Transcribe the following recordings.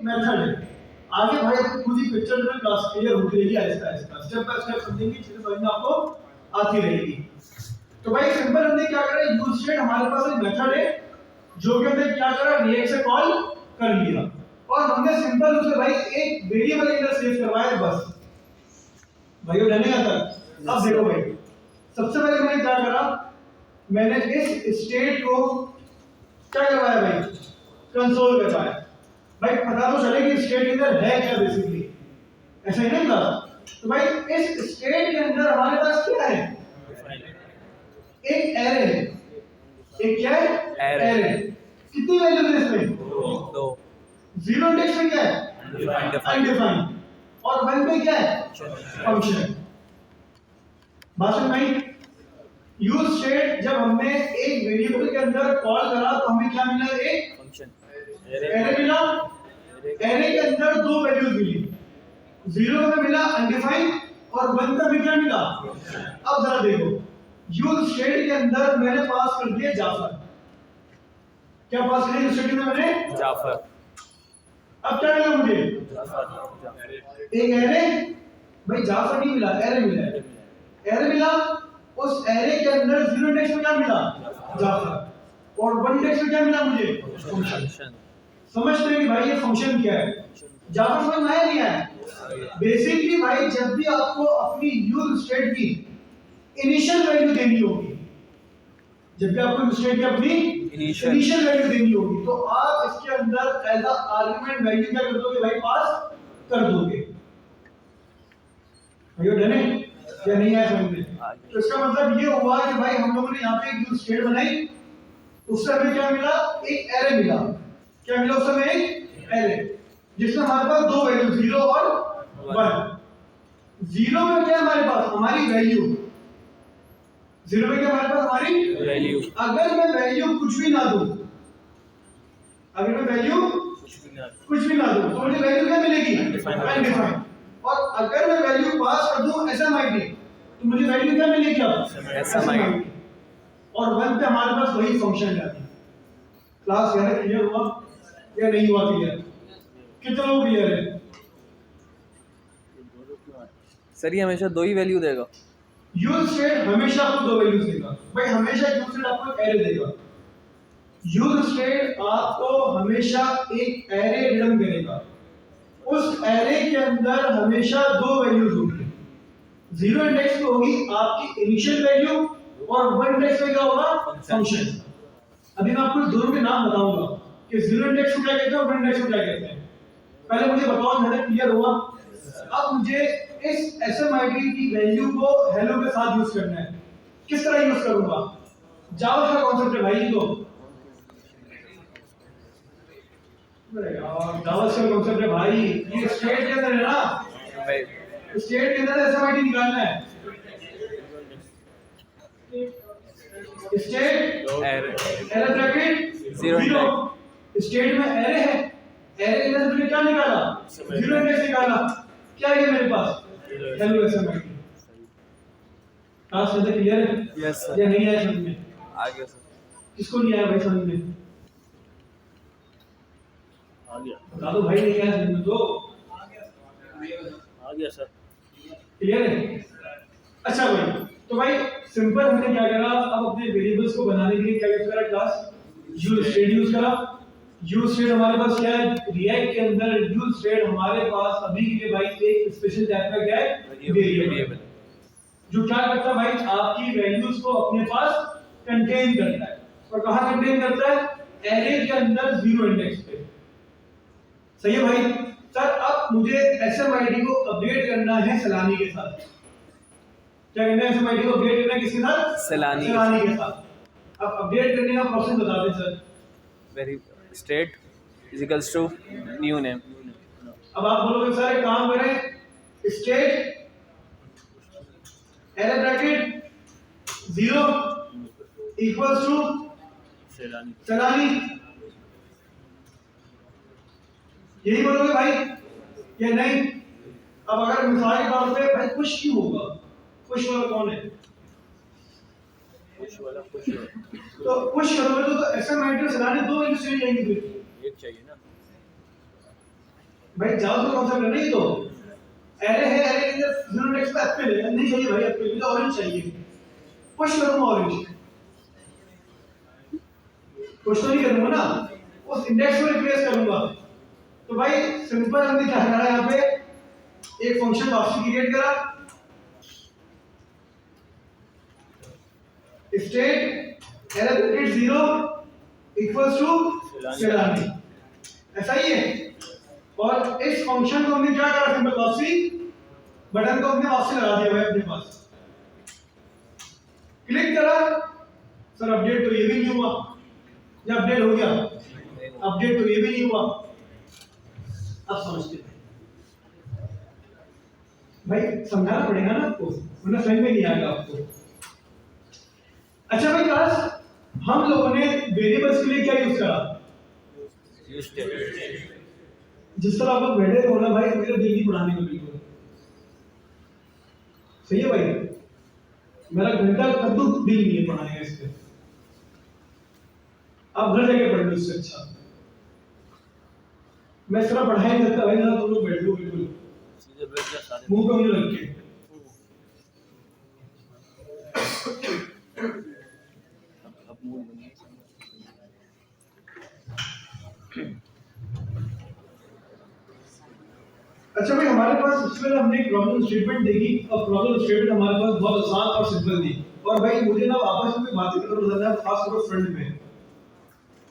Method है। आगे भाई आपको खुद ही पिक्चर में क्लास क्लियर होती रहेगी Aahista Aahista, step by step समझेंगे, चीजें समझ में आपको आती रहेगी। तो भाई सिंपल हमने क्या करा, यूज स्टेट हमारे पास एक मेथड है जो कि हमने क्या करा, रिएक्ट से कॉल कर लिया और हमने सिंपल उसे भाई एक वेरिएबल के अंदर सेव करवाया बस। भाई वो रहने आता। अब देखो भाई, सबसे पहले मैंने क्या करा, मैंने इस स्टेट को क्या करवाया भाई, कंसोल करवाया। भाई पता तो चले कि स्टेट के अंदर है क्या बेसिकली, ऐसा ही नहीं था। तो भाई इस स्टेट के अंदर हमारे पास क्या है, एक एरे है। एक क्या है, एरे। कितनी वैल्यूज है इसमें, दो। जीरो इंडेक्स में क्या है, अनडिफाइंड, और वन में क्या है, फंक्शन। बात समझ में आई? यूज स्टेट जब हमने एक वेरिएबल के अंदर कॉल करा तो हमें क्या मिला, एक फंक्शन एरे मिला। एरे के अंदर दो वैल्यूज मिली, जीरो में मिला अनडिफाइंड और वन में भी क्या मिला। अब जरा देखो, यूज स्टेट के अंदर मैंने पास कर दिया जाफर। क्या पास किया यूज स्टेट में मैंने, जाफर। अब क्या मिला मुझे, एक एरे। भाई जाफर नहीं मिला, एरे मिला। एरे मिला, उस एरे के अंदर जीरो इंडेक्स में क्या मिला, जाफर, और वन इंडेक्स में क्या मिला मुझे, फंक्शन। समझते हैं कि भाई ये फंक्शन क्या है, जाफर समझ में आया नहीं आया? बेसिकली भाई जब भी आपको अपनी यूज स्टेट की इनिशियल वैल्यू देनी होगी, जब भी आपको यूज स्टेट की अपनी इनिशियल वैल्यू देनी होगी, तो आप इसके अंदर एज अ आर्गुमेंट वैल्यू क्या कर दोगे भाई, पास कर दोगे। भैया डन है या नहीं आया समझ में? तो इसका मतलब ये हुआ कि भाई हम लोगों ने यहाँ पे एक यूज स्टेट बनाई, उससे हमें क्या मिला, एक एरे मिला। क्या मिला उस समय, एक एरे जिसमें हमारे पास दो वैल्यू, जीरो और वन। जीरो में क्या हमारे पास, हमारी वैल्यू। जीरो में क्या हमारे पास, हमारी वैल्यू। अगर मैं वैल्यू कुछ भी ना दूं, अगर मैं वैल्यू कुछ भी ना दूं तो मुझे वैल्यू क्या मिलेगी, अनडिफाइंड। और अगर मैं वैल्यू पास कर दूं एसएमआईटी तो मुझे वैल्यू क्या मिलेगी, अब एसएमआईटी। और वन पे हमारे पास वही फंक्शन जाती है। क्लास यार क्लियर हुआ या नहीं हुआ क्लियर? कितना लोग क्लियर है? सर ये हमेशा दो ही वैल्यू देगा। यूज स्टेट हमेशा आपको दो वैल्यूज देगा भाई, हमेशा यूज स्टेट आपको एक एरे देगा। यूज स्टेट आपको हमेशा एक एरे रिटर्न करेगा। उस एरे के अंदर हमेशा दो वैल्यूज होंगी, जीरो इंडेक्स पे होगी आपकी इनिशियल वैल्यू और वन इंडेक्स पे क्या होगा, फंक्शन। अभी मैं आपको दोनों के नाम बताऊंगा कि जीरो इंडेक्स को क्या कहते हैं और वन इंडेक्स को क्या कहते हैं। पहले मुझे बताओ, मेरा क्लियर हुआ? अब मुझे इस एसएमआईटी की वैल्यू को हेलो के साथ यूज करना है। किस तरह यूज करूंगा, जावा का कॉन्सेप्ट है भाई। तो जावा का कॉन्सेप्ट है भाई, ये स्टेट के अंदर है ना, स्टेट के अंदर एसएमआईटी निकालना है। State array bracket zero, state में एरे है, एरे के अंदर तुमने क्या निकाला, जीरो इंडेक्स निकाला। क्या है मेरे पास, हेलो एसएमआईटी। क्लास में क्लियर है? Yes sir. या नहीं आया समझ में? आ गया सर। किसको नहीं आया भाई समझ में? आ गया, बता दो भाई, नहीं आया समझ में तो। आ गया सर। क्लियर है? अच्छा भाई, तो भाई सिंपल हमने क्या करा, अब अपने वेरिएबल्स को बनाने के लिए क्या यूज करा, क्लास यूज स्टेट यूज करा। यूज स्टेट हमारे पास क्या है, रिएक्ट के अंदर यूज स्टेट हमारे पास अभी के लिए भाई एक स्पेशल टाइप का क्या है, वेरिएबल, जो क्या करता है भाई, आपकी वैल्यूज को अपने पास कंटेन करता है। और कहां कंटेन करता है, एरे के अंदर जीरो इंडेक्स पे। सही है भाई? सर अब मुझे एसएमआईटी को अपडेट करना है सलानी के साथ। क्या करना है, एसएमआईटी को अपडेट करना है किसके साथ, सलानी के साथ। अब अपडेट करने का प्रोसेस बता दें sir. Very state is equals to new name. अब आप बोलोगे सर एक काम करें, state array bracket zero equals to सलानी, यही बोलोगे भाई या नहीं? अब अगर मिसाल के तौर पे भाई पुश क्यों होगा, पुश वाला कौन है, तो पुश करोगे तो एसएमआईटी और सलानी दो वैल्यू चली जाएंगी, फिर एक चाहिए ना। भाई जाओ तो कौन सा करना ही तो एरे है, एरे के अंदर जीरो टेक्स्ट का एप्पल है, नहीं चाहिए भाई एप्पल, मुझे ऑरेंज चाहिए। पुश करूंगा ऑरेंज, पुश तो नहीं करूंगा ना, उस इंडेक्स को रिप्लेस करूंगा। तो भाई सिंपल हमने क्या करा यहाँ पे, एक फंक्शन वापसी क्रिएट करा, state error bracket 0 equals to सेलानी, ऐसा ही है। और इस फंक्शन को हमने क्या करा, सिंपल वापसी बटन को हमने वापसी लगा दिया भाई अपने पास, क्लिक करा, सर अपडेट तो ये भी नहीं हुआ, या अपडेट हो गया, अपडेट तो ये भी नहीं हुआ। अब समझते हैं भाई, समझाना पड़ेगा ना आपको, वरना समझ में नहीं आएगा आपको। अच्छा भाई क्लास, हम लोगों ने वेरिएबल्स के लिए क्या यूज करा, जिस तरह आप लोग बैठे हो ना भाई, मेरा दिल नहीं पढ़ाने को बिल्कुल, सही है भाई, मेरा घंटा कद्दू दिल नहीं है पढ़ाने का इस पे, आप घर जाके पढ़ लो इससे अच्छा। मैं सिर्फ पढ़ाई नहीं करता भाई, ना तुम लोग बैठ लो बिल्कुल मुंह पे मुझे लग के। अच्छा भाई, हमारे पास सबसे पहले हमने एक प्रॉब्लम स्टेटमेंट देखी, और प्रॉब्लम स्टेटमेंट हमारे पास बहुत आसान और सिंपल थी। और भाई मुझे ना आपस में बातें करना है, खास तौर पर फ्रंट में,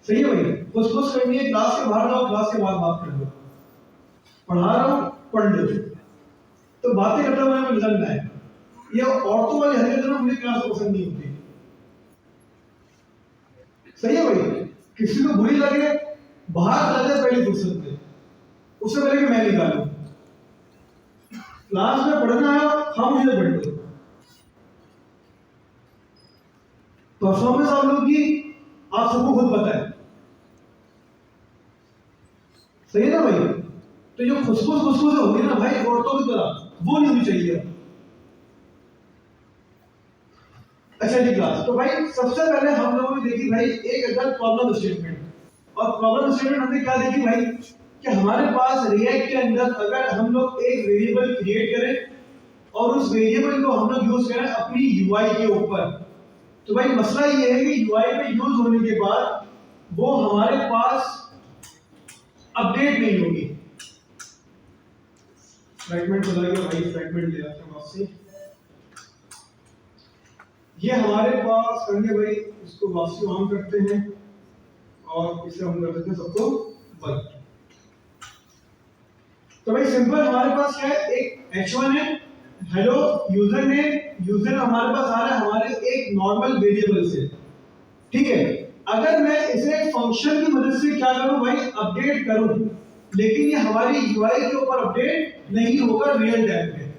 सही है भाई, कुछ करनी है, क्लास के बाहर जाओ, क्लास के बाद बात कर लो, पढ़ा रहा हूँ पढ़ लो, तो बातें करते हुए हमें निकलना है। ये औरतों वाली हरकतें ना मुझे क्लास में पसंद नहीं होती, सही है भाई, किसी को बुरी लगे बाहर चला जाए पहले फुर्सत में, उससे पहले कि मैं निकालूं, क्लास में पढ़ना है, हम मुझे पढ़ लो। परफॉर्मेंस आप लोग की आप सबको खुद पता है, सही है ना भाई, तो जो खुशबू से होगी ना भाई औरतों की तरह, वो नहीं होनी चाहिए। अच्छा जी क्लास, तो भाई सबसे पहले हम लोगों ने देखी भाई एक अगर प्रॉब्लम स्टेटमेंट, और प्रॉब्लम स्टेटमेंट हमने क्या देखी भाई, कि हमारे पास रिएक्ट के अंदर अगर हम लोग एक वेरिएबल क्रिएट करें और उस वेरिएबल को हम लोग यूज करें अपनी यूआई के ऊपर, तो भाई मसला ये है कि यूआई पे यूज होने के बाद वो हमारे पास अपडेट नहीं होगी। फ्रैगमेंट चला गया भाई, फ्रैगमेंट ले आते हैं वापसी, ये हमारे पास करने भाई, इसको वापसी ऑन करते हैं और इसे हम कर देते हैं सबको बंद। तो भाई सिंपल हमारे पास क्या है, एक h1 है, हेलो यूजर ने, यूजर हमारे पास आ रहा है हमारे एक नॉर्मल वेरिएबल से, ठीक है। अगर मैं इसे एक फंक्शन की मदद से क्या करूं भाई, अपडेट करूं, लेकिन ये हमारी यूआई के ऊपर अपडेट नहीं होगा रियल टाइम पे।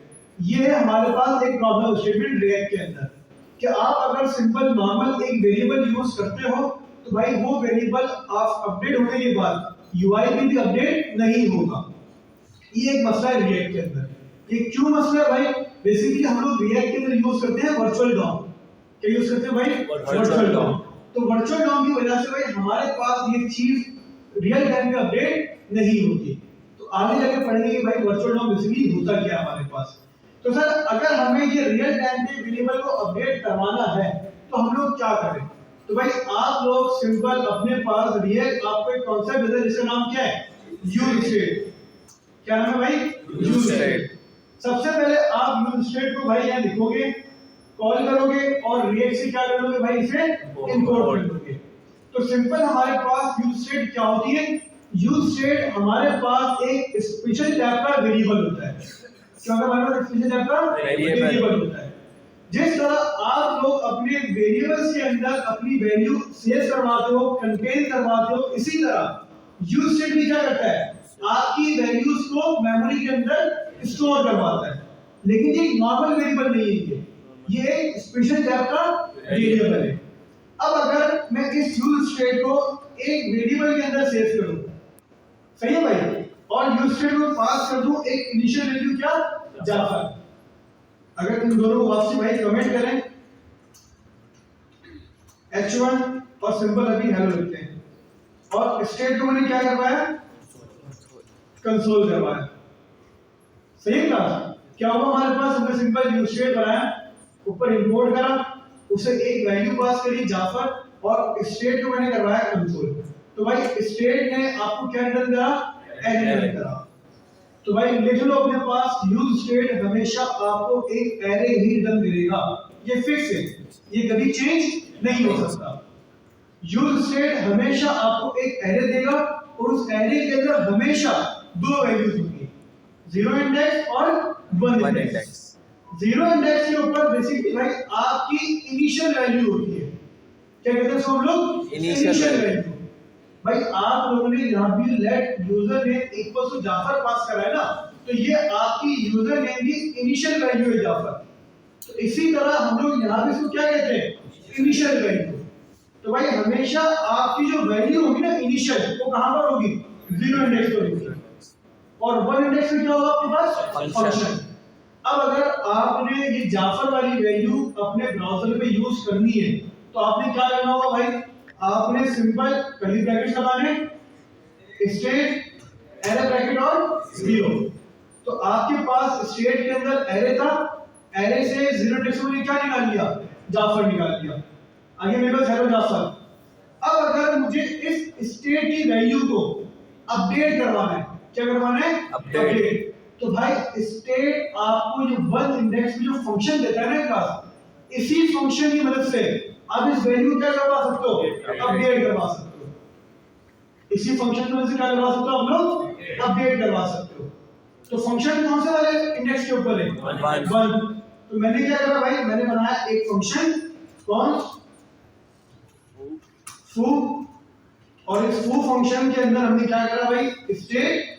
ये है हमारे पास एक प्रॉब्लम स्टेटमेंट रिएक्ट के अंदर, कि आप अगर सिंपल नॉर्मल एक वेरिएबल यूज करते हो तो भाई वो वेरिएबल आप अपडेट होने के बाद यूआई पे भी अपडेट नहीं होगा। ये एक मसला है रिएक्ट के अंदर। ये क्यों मसला है भाई, बेसिकली हम लोग रिएक्ट के अंदर यूज करते हैं वर्चुअल डॉम। क्या यूज करते हैं भाई, वर्चुअल डॉम। तो वर्चुअल डॉम की वजह से भाई हमारे पास ये चीज रियल टाइम में अपडेट नहीं होती। तो आगे जाके पढ़ेंगे कि भाई वर्चुअल डॉम बेसिकली होता क्या है हमारे पास। तो सर अगर हमें ये रियल टाइम पे वेरिएबल को अपडेट करवाना है तो हम लोग क्या करें, तो भाई आप लोग सिंपल अपने पास रिएक्ट, आपको एक कॉन्सेप्ट है जिसका नाम क्या है, यूज स्टेट। क्या नाम है भाई, यूज स्टेट। सबसे पहले आप यूज स्टेट को भाई यहां लिखोगे, कॉल करोगे और रिएक्ट से क्या करोगे भाई, इसे इंपोर्ट करोगे। तो सिंपल हमारे पास यूज स्टेट क्या होती है, यूज स्टेट हमारे पास एक स्पेशल टाइप का वेरिएबल होता है। क्या हमारे पास स्पेशल टाइप का वेरिएबल होता है। जिस तरह आप लोग अपने वेरिएबल्स के अंदर अपनी वैल्यू सेव करवाते हो, कंटेन करवाते हो, इसी तरह यूज स्टेट भी क्या करता है, आपकी वैल्यूज को मेमोरी के अंदर स्टोर करवाता है। लेकिन ये नॉर्मल वेरिएबल नहीं है, ये एक स्पेशल टाइप का वेरिएबल है। अब अगर मैं इस यूज स्टेट को एक वेरिएबल के अंदर सेव करूं, सही है भाई, और यूज स्टेट को पास कर दूं एक इनिशियल वैल्यू क्या, जाफर। अगर इन दोनों को वापसी भाई कमेंट करें, h1 और सिंपल अभी हेलो लिखते हैं, और स्टेट को मैंने क्या करवाया, कंसोल करवाया। सही क्लास क्या हुआ हमारे पास, हमने सिंपल यूज स्टेट बनाया, ऊपर इंपोर्ट करा, उसे एक वैल्यू पास करी जाफर, और स्टेट को मैंने करवाया कंसोल। तो भाई स्टेट ने आपको क्या रिटर्न करा, एरे रिटर्न करा। तो भाई लिख लो अपने पास, यूज स्टेट हमेशा आपको एक एरे ही रिटर्न करेगा, ये फिक्स है, ये कभी चेंज नहीं हो सकता। यूज स्टेट हमेशा आपको एक एरे देगा और उस एरे के अंदर हमेशा दो वैल्यूज होंगी, जीरो इंडेक्स और वन इंडेक्स। जीरो इंडेक्स के ऊपर बेसिकली भाई आपकी इनिशियल वैल्यू होती है, क्या कहते हैं इसको हम लोग, इनिशियल वैल्यू। भाई आप लोगों ने यहाँ भी let user name equals to Jafar pass करा है ना, तो ये आपकी यूजर नेम की इनिशियल वैल्यू है जाफर। तो इसी तरह हम लोग यहाँ भी इसको क्या कहते हैं, इनिशियल वैल्यू। तो भाई हमेशा आपकी जो वैल्यू होगी ना इनिशियल, वो कहां पर होगी, जीरो इंडेक्स पर होगी, और वन इंडेक्स में क्या होगा आपके पास, फंक्शन। अब अगर आपने ये जाफर वाली वैल्यू अपने ब्राउज़र में यूज करनी है, तो आपने क्या करना होगा भाई, आपने सिंपल कर्ली ब्रैकेट्स लगाने, स्टेट एरे ब्रैकेट और जीरो। तो आपके पास स्टेट के अंदर एरे था, एरे से जीरो इंडेक्स में क्या निकाल लिया, जाफर निकाल लिया, आगे मेरे पास हेलो जाफर। अब अगर मुझे इस स्टेट की वैल्यू को अपडेट करवाना है, क्या करवाना है, अपडेट। तो भाई स्टेट आपको जो वन इंडेक्स में जो फंक्शन देता है ना क्लास, इसी फंक्शन की मदद से आप इस वैल्यू क्या करवा सकते हो, अपडेट करवा सकते हो। इसी फंक्शन की मदद से क्या करवा सकते हो आप लोग, अपडेट करवा सकते हो। तो फंक्शन कौन से वाले इंडेक्स के ऊपर है, वन। तो मैंने क्या करा भाई, मैंने बनाया एक फंक्शन, कौन, फू, और इस फू फंक्शन के अंदर हमने क्या करा भाई, स्टेट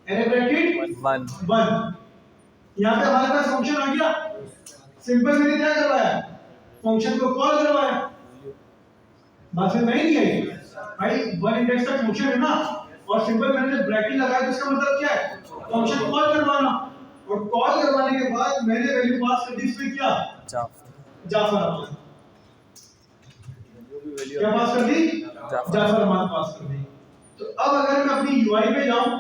एरे ब्रैकेट वन। यहाँ पे हमारे पास फंक्शन आ गया, सिंपल मैंने क्या करवाया, फंक्शन को कॉल करवाया, बात समझ में नहीं आई भाई, वन इंडेक्स तक फंक्शन है ना, और सिंपल मैंने जब ब्रैकेट लगाया तो इसका मतलब क्या है, फंक्शन कॉल करवाना, और कॉल करवाने के बाद मैंने वैल्यू पास कर दी इसमें क्या, जाफर, क्या पास कर दी, जाफर मान पास कर दी। तो अब अगर मैं अपनी यूआई पे जाऊं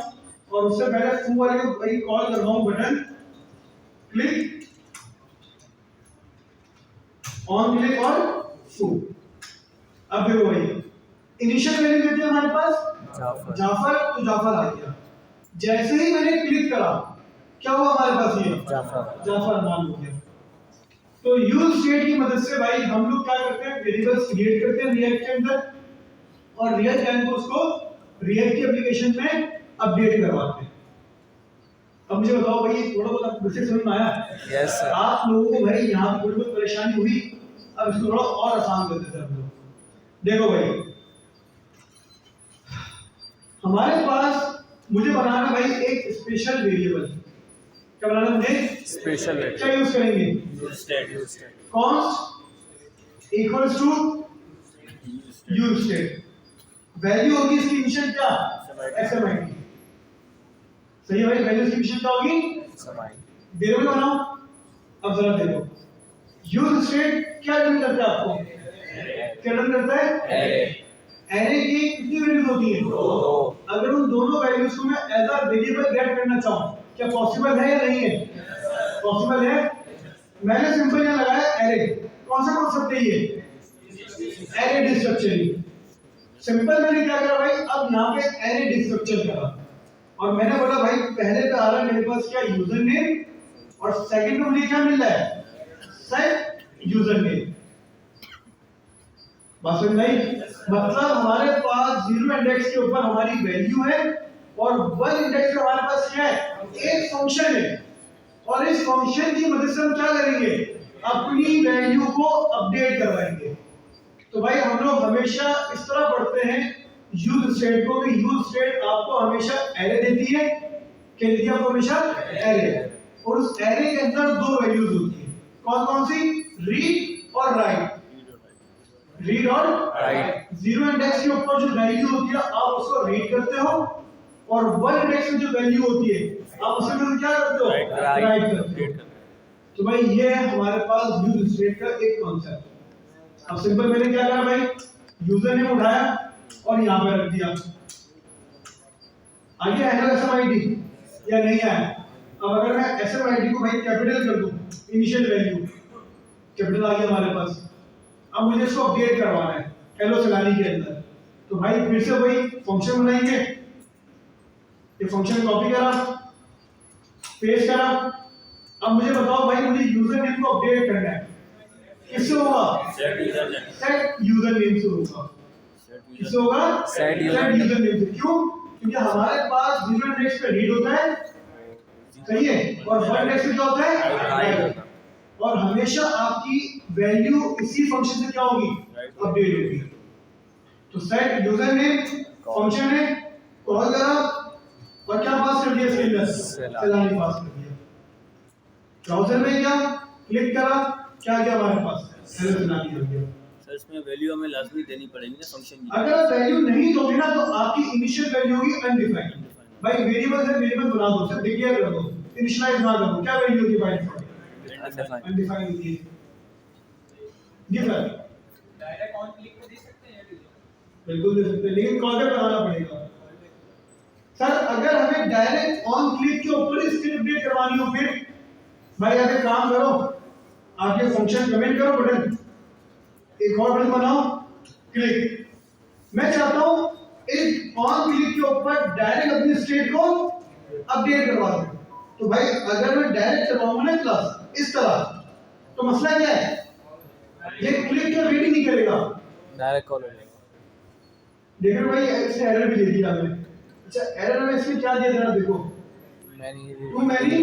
और उससे पहले फू वाले को भाई कॉल करवाऊं, बटन क्लिक ऑन, क्लिक और फू। अब देखो भाई इनिशियल वैल्यू देती है हमारे पास जाफर, तो जाफर आ गया। जैसे ही मैंने क्लिक करा क्या हुआ हमारे पास, ये जाफर नाम हो गया। तो यूज स्टेट की मदद से भाई हम लोग क्या करते हैं, वेरिएबल्स क्रिएट करते हैं रिएक्ट के अंदर, और रियल टाइम को उसको रिएक्ट की एप्लीकेशन में अपडेट करवाते हैं। अब मुझे बताओ भाई, थोड़ा बहुत आपको बेसिक समझ में आया? Yes sir. आप लोगों को भाई यहाँ पे थोड़ी बहुत परेशानी हुई, अब इसको थोड़ा और आसान कर देते हैं हम लोग। देखो भाई हमारे पास मुझे बनाना भाई एक स्पेशल वेरिएबल, क्या बनाना मुझे, स्पेशल वेरिएबल। क्या यूज करेंगे, state, const equals to use state, value होगी इसकी इनिशियल क्या, एसएमआईटी। सही है भाई, वैल्यू इसकी इनिशियल क्या होगी, एसएमआईटी। देर में बनाओ, अब जरा देखो यूज स्टेट क्या रिटर्न करता है आपको, क्या रिटर्न करता है, एरे की कितनी वैल्यूज होती है, दो। अगर उन दोनों वैल्यूज को मैं एज अ वेरिएबल गेट करना चाहूं, क्या पॉसिबल है या नहीं है, पॉसिबल है। मैंने सिंपल यहां लगाया एरे, कौन सा कॉन्सेप्ट है ये, एरे डिस्ट्रक्चर। सिंपल मैंने क्या करा भाई, अब यहाँ पे एरे डिस्ट्रक्चर करा, और मैंने बोला भाई पहले पे आ रहा है मेरे पास क्या, यूजर नेम, और सेकंड में मुझे क्या मिल रहा है, सेट यूजर नेम। बात समझ में आई? मतलब हमारे पास जीरो इंडेक्स के ऊपर हमारी वैल्यू है, और वन इंडेक्स पे हमारे पास क्या है, एक फंक्शन है, और इस फंक्शन की मदद से हम क्या करेंगे, अपनी वैल्यू को अपडेट करवाएंगे। तो भाई हम लोग हमेशा इस तरह पढ़ते हैं यूज स्टेट को, कि यूज स्टेट आपको हमेशा एरे देती है, क्या देती है आपको, हमेशा एरे, और उस एरे के अंदर दो वैल्यूज होती है, कौन कौन सी, रीड और राइट, रीड और राइट। जीरो इंडेक्स के ऊपर जो वैल्यू होती है आप उसको रीड करते हो, और वन इंडेक्स में जो वैल्यू होती है आप उसके अंदर क्या करते हो, राइट करते हो। तो भाई ये है हमारे पास यूज स्टेट का एक कॉन्सेप्ट। अब सिंपल मैंने क्या करा भाई, यूजर नेम उठाया और यहां पे रख दिया। आगे आएगा एसएमआईडी या नहीं आया? अब अगर मैं एसएमआईडी को भाई कैपिटल कर दूं, इनिशियल वैल्यू कैपिटल आ गया हमारे पास। अब मुझे इसको अपडेट करवाना है हेलो सैलानी के अंदर, तो भाई फिर से वही फंक्शन बनाएंगे। ये फंक्शन कॉपी करा, पेस्ट करा। अब मुझे बताओ भाई, मुझे यूजर नेम को अपडेट करना है, किससे होगा? सेट यूजर नेम से होगा। किससे होगा? सेट यूजर नेम से। क्यों? क्योंकि हमारे पास जीरो इंडेक्स पे रीड होता है, सही है, और वन इंडेक्स पे क्या होता है? राइट। और हमेशा आपकी वैल्यू इसी फंक्शन से क्या होगी? अपडेट होगी। तो सेट यूजर नेम फंक्शन है, कॉल करा और क्या पास कर दिया इसके अंदर? सैलानी पास कर दिया। ब्राउज़र में क्या क्लिक करा, क्या गया हमारे पास? हेलो सैलानी हो गया। सर इसमें वैल्यू हमें लाजमी देनी पड़ेगी ना फंक्शन की। अगर वैल्यू नहीं दोगे ना तो आपकी इनिशियल वैल्यू होगी अनडिफाइंड। भाई वेरिएबल से वेरिएबल बना दो, सिर्फ डिक्लेयर कर दो, इनिशियलाइज ना करो। क्या वैल्यू होगी बाय डिफॉल्ट? अनडिफाइंड होगी। जी सर, डायरेक्ट ऑन क्लिक पे दे सकते हैं? बिल्कुल दे सकते हैं, लेकिन कॉल बैक कराना पड़ेगा। सर अगर हमें डायरेक्ट ऑन क्लिक के ऊपर ही स्क्रिप्ट अपडेट करवानी हो, फिर भाई आगे काम करो, आगे फंक्शन कमेंट करो, बटन एक और बटन बनाओ, क्लिक। मैं चाहता हूं इस ऑन क्लिक के ऊपर डायरेक्ट अपनी स्टेट को अपडेट करवा दूं। तो भाई अगर मैं डायरेक्ट करवाऊंगा ना क्लास इस तरह, तो मसला क्या है? ये क्लिक का वेट ही नहीं करेगा, डायरेक्ट कॉल हो जाएगा। देख रहे हो भाई, इसने एरर भी दे दिया हमें। अच्छा एरर में इसमें क्या दिया जरा देखो, too many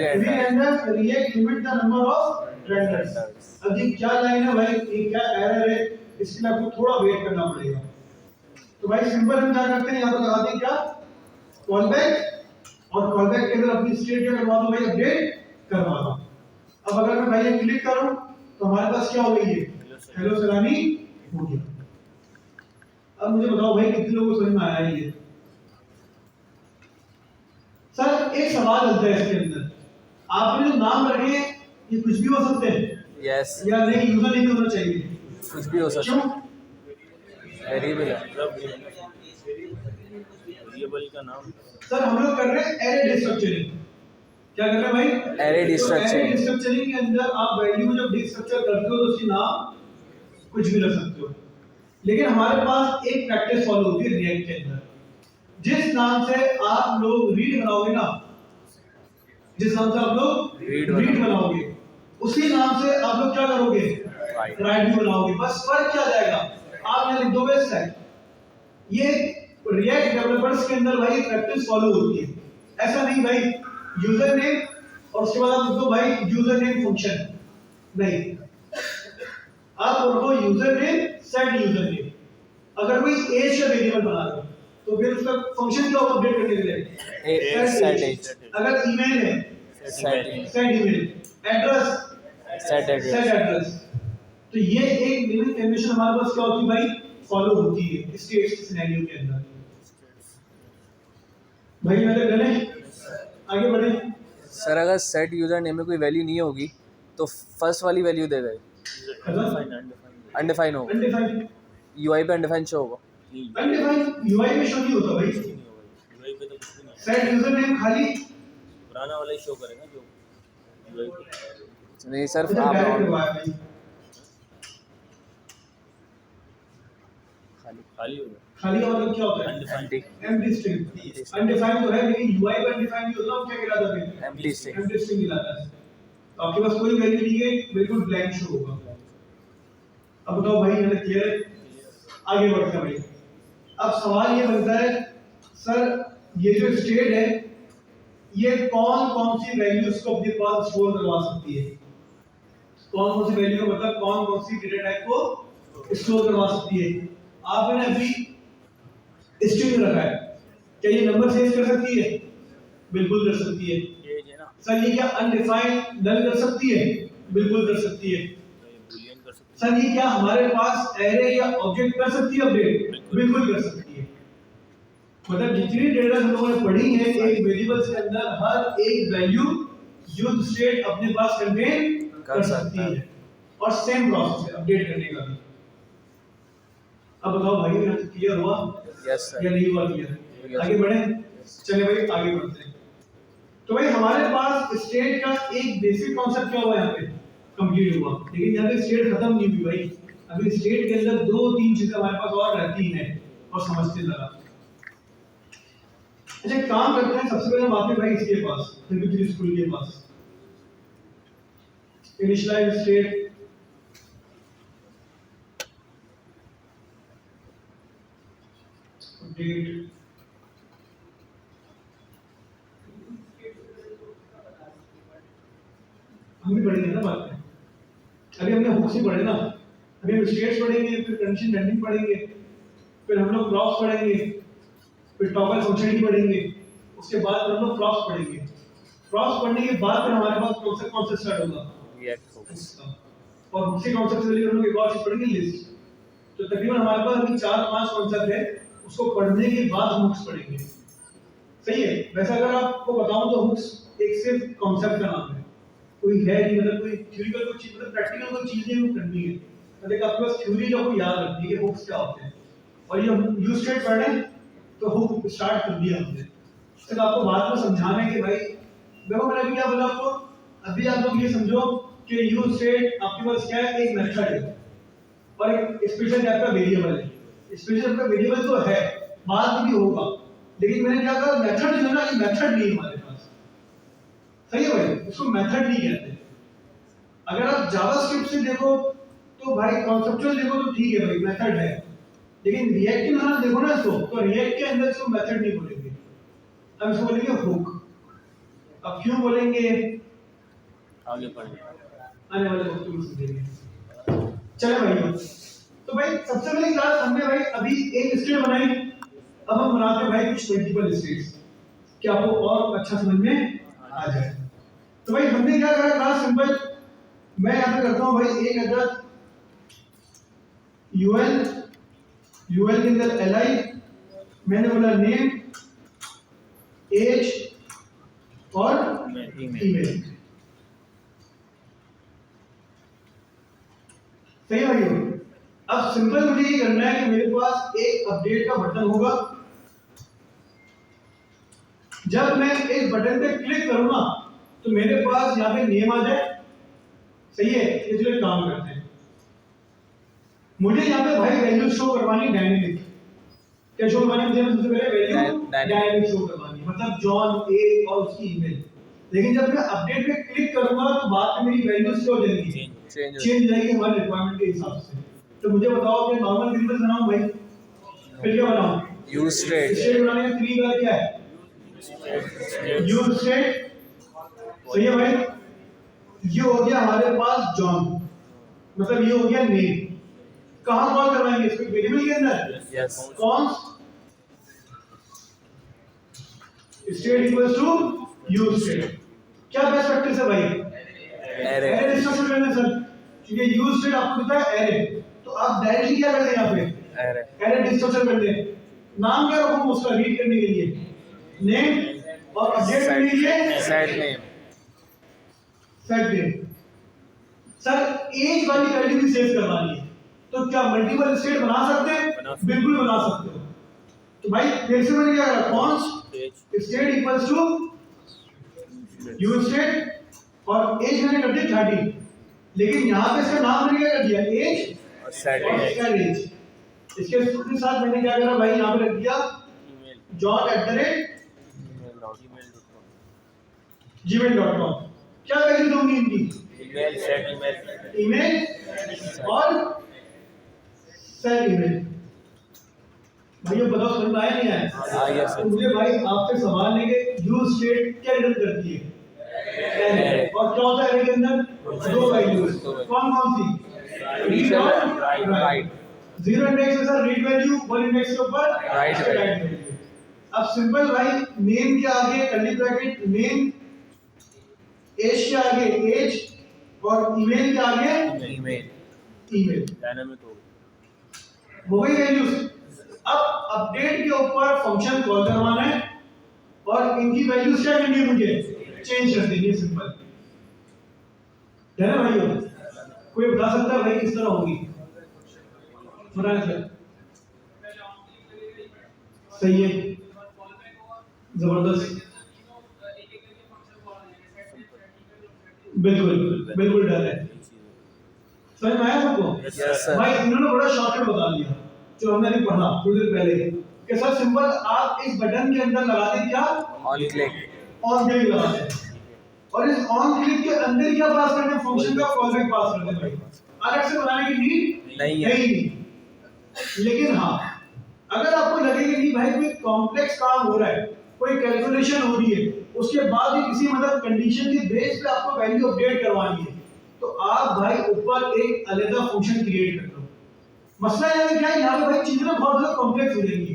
re-renders react limit the number of renders. अब ये क्या लाइन है भाई, ये क्या एरर है, इसके लिए आपको थोड़ा वेट करना पड़ेगा। तो भाई सिंपल हम क्या करते हैं, यहाँ पर लगाते हैं क्या, कॉल बैक, और कॉल बैक के अंदर अपनी स्टेट क्या करवा दो भाई, अपडेट करवा दो। अब अगर मैं भाई ये क्लिक करूं तो हमारे पास क्या हो गई है? हेलो सैलानी हो गया। अब मुझे बताओ भाई कितने लोगों को समझ में आया है ये? सर एक सवाल चलता है इसके अंदर, आपने जो नाम रखे ये कुछ भी हो सकते हैं? यस, या नहीं, यूजर नेम होना चाहिए? कुछ भी हो सकता है। क्यों? वेरिएबल है। वेरिएबल का नाम। सर हम लोग कर रहे हैं एरे डिस्ट्रक्चरिंग। क्या कर रहे हैं भाई? एरे डिस्ट्रक्चरिंग। एरे डिस्ट्रक्चरिंग के अंदर आप वैल्यू जब डिस्ट्रक्चर करते हो तो उसकी नाम कुछ भी रख सकते हो। लेकिन हमारे पास एक प्रैक्टिस फॉलो होती है रिएक्ट के अंदर, जिस नाम से आप लोग रीड बनाओगे ना, जिस नाम से आप लोग रीड बनाओगे, उसी नाम से आप लोग क्या करोगे? राइट भी बनाओगे। बस फर्क क्या जाएगा, आप यहाँ लिख दोगे सेट। ये रिएक्ट डेवलपर्स के अंदर भाई प्रैक्टिस फॉलो होती है। ऐसा नहीं भाई यूजर नेम और उसके बाद आप लिख दो भाई यूजर नेम फंक्शन, नहीं, आप लिखो user name set user name. अगर कोई एज का वेरिएबल बना रहे हो तो फिर उसका फंक्शन क्या होगा अपडेट करने के लिए? Set age. अगर ईमेल है set email, address set address. तो ये एक लिमिट कंडीशन हमारे पास क्या होती है भाई, फॉलो होती है स्टेट्स सिनेरियो के अंदर। भाई मेरे गले आगे बढ़े। सर अगर सेट यूजर नेम में कोई वैल्यू नहीं होगी तो फर्स्ट वाली वैल्यू देगा, अनडिफाइन होगा। अनडिफाइंड यूआई पे अनडिफाइन शो होगा। अनडिफाइंड यूआई में शो नहीं होता भाई, यूआई पे तो कुछ भी नहीं, सेट यूजर नेम खाली पुराना वाला ही शो करेगा जो यूआई पे। नहीं सर, अच्छा, आप direct करवाया भाई। खाली होगा। खाली का मतलब क्या होता है? अनडिफाइंड। Empty string. अनडिफाइंड तो है, लेकिन यूआई पे अनडिफाइंड नहीं होता, क्या कहलाता है? Empty string. एम्प्टी स्ट्रिंग कहलाता है। तो आपके पास कोई वैल्यू नहीं है, बिल्कुल ब्लैंक शो होगा। अब बताओ भाई, मैंने क्लियर है? आगे बढ़ते हैं भाई। अब सवाल ये बनता है, सर ये जो स्टेट है ये कौन कौन सी वैल्यूज को अपने पास स्टोर करवा सकती है? कौन कौन सी वैल्यू, मतलब कौन कौन सी डेटा टाइप को स्टोर करवा सकती है? आपने अभी स्ट्रिंग रखा है, क्या ये नंबर सेव कर सकती है? बिल्कुल कर सकती है। ये है ना, सर ये क्या अनडिफाइंड नल कर सकती है? बिल्कुल कर सकती है। बूलियन कर सकते सर ये क्या हमारे पास एरे या ऑब्जेक्ट कर सकती है अपडेट? बिल्कुल कर सकती है। मतलब जितनी डेटा हम लोगों ने पढ़ी है, एक वेरिएबल के अंदर हर एक वैल्यू यूज स्टेट अपने पास कंटेन कर सकती है, और सेम प्रोसेस है अपडेट करने का भी। अब बताओ भाई, क्लियर हुआ यस सर। या नहीं हुआ क्लियर? आगे बढ़े। चलिए भाई आगे बढ़ते हैं। तो भाई हमारे पास स्टेट का एक बेसिक कॉन्सेप्ट क्या हुआ यहाँ पे कंप्लीट हुआ, लेकिन यहाँ पे स्टेट खत्म नहीं हुई भाई। अभी स्टेट के अंदर दो तीन चीजें हमारे पास और रहती हैं और समझते जरा। अच्छा एक काम करते हैं, सबसे पहले हम आते हैं भाई इसके पास त्रिपुरी स्कूल के पास। इनिशियलाइज स्टेट डेट हम भी पढ़ेंगे ना बाद में। अभी हमने हुक्स ही पढ़े ना, अभी हम स्टेट्स पढ़ेंगे, फिर कंडीशन बेंडिंग पढ़ेंगे, फिर हम लोग क्रॉस पढ़ेंगे, फिर टॉगल फंक्शन ही पढ़ेंगे, उसके बाद हम लोग क्रॉस पढ़ेंगे। क्रॉस पढ़ने के बाद फिर हमारे पास कॉन्सेप्ट स्टार्ट होगा रिएक्ट होगा, और उसी कॉन्सेप्ट से हम लोग एक और चीज पढ़ेंगे लिस्ट। तो तकरीबन हमारे पास अभी 4-5 कॉन्सेप्ट है, उसको पढ़ने के बाद हम हुक्स पढ़ेंगे। सही है। वैसे अगर आपको बताऊं तो हुक्स एक सिर्फ कॉन्सेप्ट का नाम है, कोई है नहीं, मतलब कोई थ्योरिकल कोई चीज, मतलब प्रैक्टिकल कोई चीजें वो करनी है। मतलब आपके पास थ्योरी का कोई याद रखनी है हुक्स क्या होते हैं, और ये यूज स्टेट पढ़ रहे हैं तो हुक स्टार्ट कर दिया हमने। सिर्फ आपको बाद में समझाना है कि भाई देखो मैंने अभी क्या बोला आपको, अभी आप लोग ये समझो कि यूज स्टेट आपके पास क्या है, एक मेथड है और एक स्पेशल टाइप का वेरिएबल है। स्पेशल टाइप का वेरिएबल तो है, बाद में भी होगा, लेकिन मैंने क्या कहा मेथड जो है ना, ये मेथड नहीं है हमारे पास। सही है भाई, इसको मेथड नहीं कहते। अगर आप जावास्क्रिप्ट से देखो तो भाई कॉन्सेप्चुअल देखो तो ठीक है भाई मेथड है, लेकिन रिएक्ट में ना देखो ना इसको, तो रिएक्ट के अंदर इसको मेथड नहीं बोलेंगे, हम इसको बोलेंगे हुक। अब क्यों बोलेंगे आगे पढ़ेंगे, आने वाले वक्त में समझेंगे। चलो भाई, तो भाई सबसे पहले क्लास हमने भाई अभी एक स्टेट बनाई, अब हम बनाते हैं भाई कुछ मल्टीपल स्टेट्स कि आपको और अच्छा समझ में आ जाए। तो भाई हमने क्या करा क्लास सिंपल, मैं यहां पे करता हूं भाई एक अदद यूएल, यूएल के अंदर एलआई, मैंने बोला नेम, एज और ईमेल। सही है भाई। अब सिंपल मुझे ये करना है कि मेरे पास एक अपडेट का बटन होगा, जब मैं इस बटन पे क्लिक करूंगा तो मेरे पास यहाँ पे नेम आ जाए। सही है, इसलिए काम करते हैं। मुझे यहाँ पे भाई वैल्यू शो करवानी डायनेमिक। क्या शो करवानी मुझे, सबसे पहले वैल्यू डायनेमिक शो करवानी, मतलब जॉन ए और उसकी ईमेल। लेकिन जब मैं अपडेट पे क्लिक करूंगा तो बाद में मेरी वैल्यूज क्या हो जाएंगी, चेंज हो जाएगी हमारे रिक्वायरमेंट के हिसाब से। तो मुझे बताओ कि नॉर्मल वेरिएबल बनाऊं भाई, फिर क्या बनाऊं, यूज स्टेट। स्टेट बनाने का तरीका क्या है, यूज स्टेट। सही है भाई। ये हो गया हमारे पास जॉन, मतलब ये हो गया नेम। कहां कॉल करवाएंगे इसको, वेरिएबल के अंदर। Yes, const state equals to use state. क्या बेस्ट प्रैक्टिस है भाई, एरे। एरे डिस्ट्रक्शन करना सर, क्योंकि यूज स्टेट आपको पता है एरे, तो आप डायरेक्टली क्या कर दें यहाँ पे एरे, एरे डिस्ट्रक्शन कर दें। नाम क्या रखूं उसका रीड करने के लिए, नेम, और अपडेट करने के लिए set name. Set name. Sir age वाली वैल्यू भी सेव करवानी है, तो क्या मल्टीपल स्टेट बना सकते हैं, बिल्कुल बना सकते हो। तो भाई फिर से मैंने क्या करा, const state equals to use state, और एज मैंने कर दिया 30, लेकिन यहाँ पे इसका नाम मैंने क्या कर दिया, एज और सेट और नेम। इसका एज। इसके साथ मैंने क्या करा भाई, यहाँ पे रख दिया john@gmail.com। क्या वैल्यू दूंगी इनकी, ईमेल, सेट ईमेल, ईमेल और सेट ईमेल। भैया बताओ समझ में आया नहीं आया? हाँ, yes, sir. तो मुझे भाई आपसे सवाल लेंगे, यूज स्टेट क्या रिटर्न करती है, एरे। और क्या होता है एरे के अंदर, दो वैल्यूज, कौन कौन सी, रीड और राइट। जीरो इंडेक्स है sir read value, one index के ऊपर राइट वैल्यू। अब सिंपल भाई, नेम के आगे कर्ली ब्रैकेट नेम, एज के आगे एज, और ईमेल के आगे ईमेल। ईमेल। डायनामिक हो गई वैल्यूज। अब अपडेट के ऊपर फंक्शन कॉल करवाना है और इनकी वैल्यूज क्या करनी है, मुझे चेंज कर देनी है। सिंपल है ना भाई? कोई बता सकता है भाई किस तरह होगी, बताया सर। सही है, जबरदस्त, बिल्कुल बिल्कुल डर है। समझ में आया सबको? Yes, sir. भाई इन्होंने बड़ा शॉर्टकट बता दिया जो हमने अभी पढ़ा थोड़ी देर पहले कि सर सिंपल आप इस बटन के अंदर लगा दें क्या, ऑन क्लिक। ऑन क्लिक लगा दें, और इस ऑन क्लिक के अंदर क्या पास करते हैं, फंक्शन का कॉलबैक पास करते हैं भाई। अलग से बनाने की नीड नहीं है। नहीं। लेकिन हाँ, अगर आपको लगे कि भाई कोई कॉम्प्लेक्स काम हो रहा है, कोई कैलकुलेशन हो रही है, उसके बाद भी किसी मतलब कंडीशन के बेस पे आपको वैल्यू अपडेट करवानी है, तो आप भाई ऊपर एक अलग फंक्शन क्रिएट कर दो। मसला यहाँ पे क्या है, यहाँ पे भाई चीजें ना बहुत ज्यादा कॉम्प्लेक्स हो जाएंगी।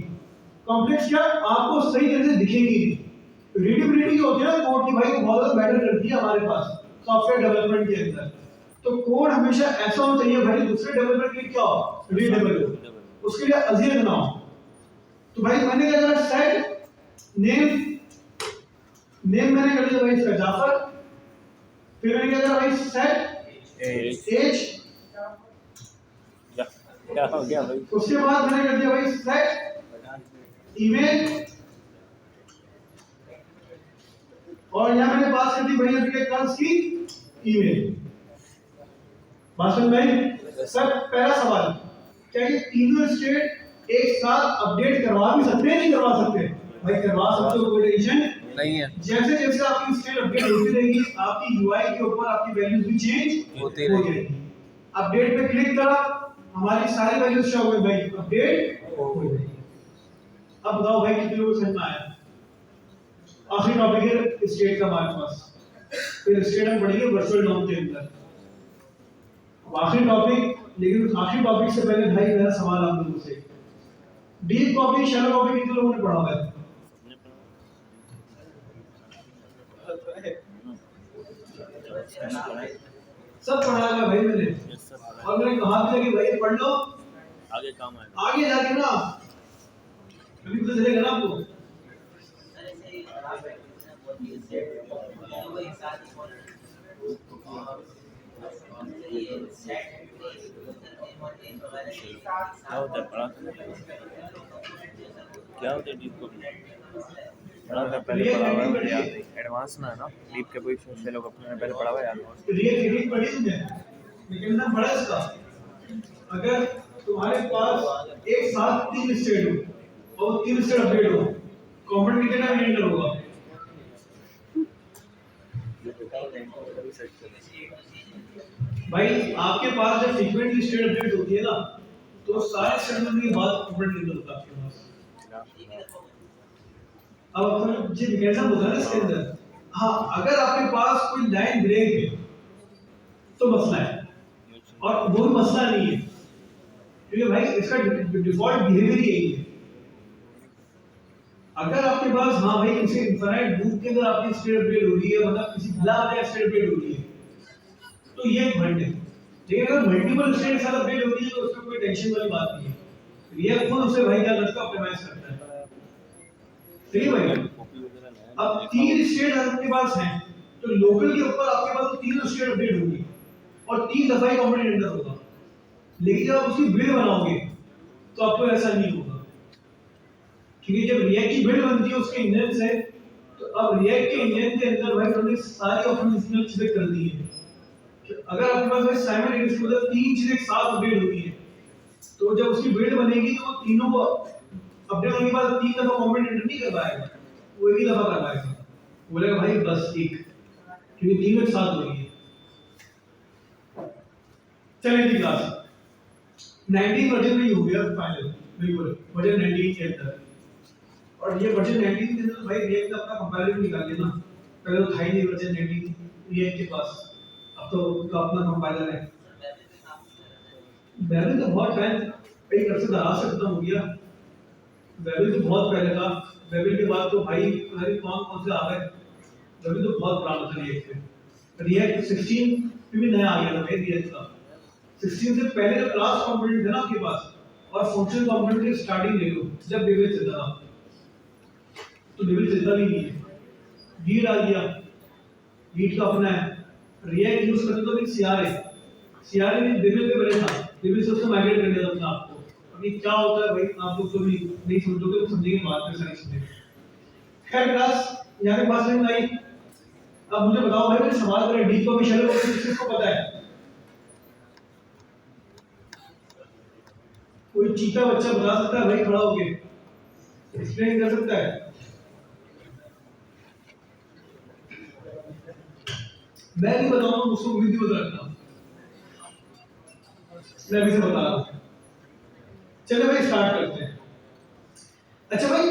कॉम्प्लेक्स क्या, आपको सही तरह से दिखेगी नहीं। रीडेबिलिटी जो होती है ना कोड की, भाई वो बहुत ज्यादा मैटर करती है हमारे पास सॉफ्टवेयर डेवलपमेंट के अंदर। तो कोड हमेशा ऐसा होना चाहिए भाई दूसरे डेवलपर के लिए क्या हो, रीडेबल हो, उसके लिए अजीज ना हो। तो भाई मैंने क्या करा, सेट नेम मैंने कर दिया भाई इसका जाफर। फिर मैंने क्या करा भाई, सेट एज। क्या हो गया भाई? उसके बाद मैंने कर दिया भाई सेट ईमेल, और यहां मैंने पास कर दी भाई अभी के कॉल्स की ईमेल। भाषण भाई सर पहला सवाल, क्या ये तीनों स्टेट एक साथ अपडेट करवा भी सकते हैं, नहीं करवा सकते? भाई करवा सकते हो, कोई टेंशन नहीं है। जैसे जैसे आपकी स्टेट अपडेट होती रहेगी, आपकी यूआई के ऊपर आपकी वैल्यूज भी चेंज होती हो रहेगी। जाएगी। अपडेट पे क्लिक करा, हमारी सारी वैल्यूज शो हो गई भाई, अपडेट हो गई। अब बताओ भाई कितने लोग समझ में आया? आखिरी टॉपिक है स्टेट का हमारे पास, फिर स्टेट हम पढ़ेंगे वर्चुअल डॉम के अंदर। आखिरी टॉपिक, लेकिन उस आखिरी टॉपिक से पहले भाई मेरा सवाल आप लोगों से, डीप कॉपी शैलो कॉपी कितने लोगों ने पढ़ा हुआ है? सब पढ़ा है भाई मैंने, और मैंने कहा भी था कि भाई पढ़ लो, आगे काम आएगा। आगे जाके ना अभी पता चलेगा ना आपको। क्या होता है पढ़ा? क्या होता है डीप कॉपी? पढ़ा था पहले, पढ़ा हुआ है याद नहीं। एडवांस में है ना डीप के कोई से लोग अपने पहले पढ़ा हुआ है याद। रिएक्ट पढ़ी तुमने, लेकिन ना बड़ा इसका, अगर तुम्हारे पास एक साथ तीन स्टेट हो और तीन स्टेट अपडेट हो, कॉमन कितना एंटर होगा? भाई आपके पास जब फ्रीक्वेंटली स्टेट अपडेट होती है ना, तो सारे स्टेट के बाद कॉमन एंटर होता है आपके पास। अब अपन जी कैसा होता है ना इसके अंदर, हाँ अगर आपके पास कोई लाइन ब्रेक है तो मसला है, और वो भी मसला नहीं है, क्योंकि भाई इसका डिफॉल्ट बिहेवियर ही यही है। अगर आपके पास हाँ भाई किसी इनफाइनाइट लूप के अंदर आपकी स्टेट अपडेट हो रही है, मतलब किसी भला आगे स्टेट अपडेट हो रही है, तो ये एक भंड है। लेकिन अगर मल्टीपल स्टेट साथ अपडेट होती है तो उसमें कोई टेंशन वाली बात नहीं है, रिएक्ट खुद उसे भाई क्या करता है, ऑप्टिमाइज करता है। सही भाई। अब तीन स्टेट आपके पास हैं, तो लोकल के ऊपर आपके पास तीन स्टेट अपडेट होगी और तीन दफा ही कॉम्पोनेंट एंटर होगा। लेकिन जब आप उसकी बिल्ड बनाओगे तो आपको ऐसा नहीं होगा, क्योंकि जब रिएक्ट की बिल्ड बनती है उसके इंजन से, तो अब रिएक्ट के इंजन के अंदर भाई हमने सारी ऑपरेशनल चीजें कर दी है। अगर आपके पास भाई साइमल्टेनियस मतलब तीन चीजें एक साथ अपडेट होती है, तो जब उसकी बिल्ड बनेगी तो वो तीनों को अपडेट होने के बाद तीन दफा कॉम्पोनेंट एंटर नहीं कर पाएगा, वो एक ही दफा कर पाएगा। बोलेगा भाई बस एक, क्योंकि तीनों एक साथ हो रही है। चलिए ठीक क्लास 19 वर्जन में ही हो गया फाइनल, बिल्कुल वर्जन 19 के अंदर। और ये वर्जन 19 के अंदर भाई रिएक्ट का अपना कंपैरिजन निकाल लेना, पहले तो था ही नहीं वर्जन 19 रिएक्ट के पास, अब तो उसका अपना कंपाइलर है। वेरिएबल तो बहुत टाइम एक तरह से दराज से खत्म हो गया, वेरिएबल तो बहुत पहले था, वेरिएबल के बाद तो भाई पता नहीं कौन से आ गए, वेरिएबल तो बहुत पुराना था रिएक्ट में। रिएक्ट 16 भी नया आ गया था भाई रिएक्ट का। 16 से पहले जो क्लास कंपोनेंट थे ना आपके पास, और फंक्शन कंपोनेंट की स्टार्टिंग ले लो, जब डेबिट चलता था, तो डेबिट चलता भी नहीं है, रीड आ गया, रीड का अपना है। रिएक्ट यूज करते तो भी सीआरए में डेबिट पे बने था, डेबिट से उसको माइग्रेट कर दिया अपने आप को। अभी क्या होता है भाई आप लोग तो भी नहीं समझोगे, तो समझेंगे बाद में सारी चीजें। खैर क्लास यहाँ पे बात समझ आई। अब मुझे बताओ भाई, मुझे सवाल करें डी को भी शेलो को किसको पता है? कोई चीता बच्चा बता सकता है भाई खड़ा होके, एक्सप्लेन कर सकता है? मैं भी बताऊंगा, मुझसे उम्मीद भी बता रखना, मैं अभी से बता रहा हूँ। चलो भाई स्टार्ट करते हैं। अच्छा भाई,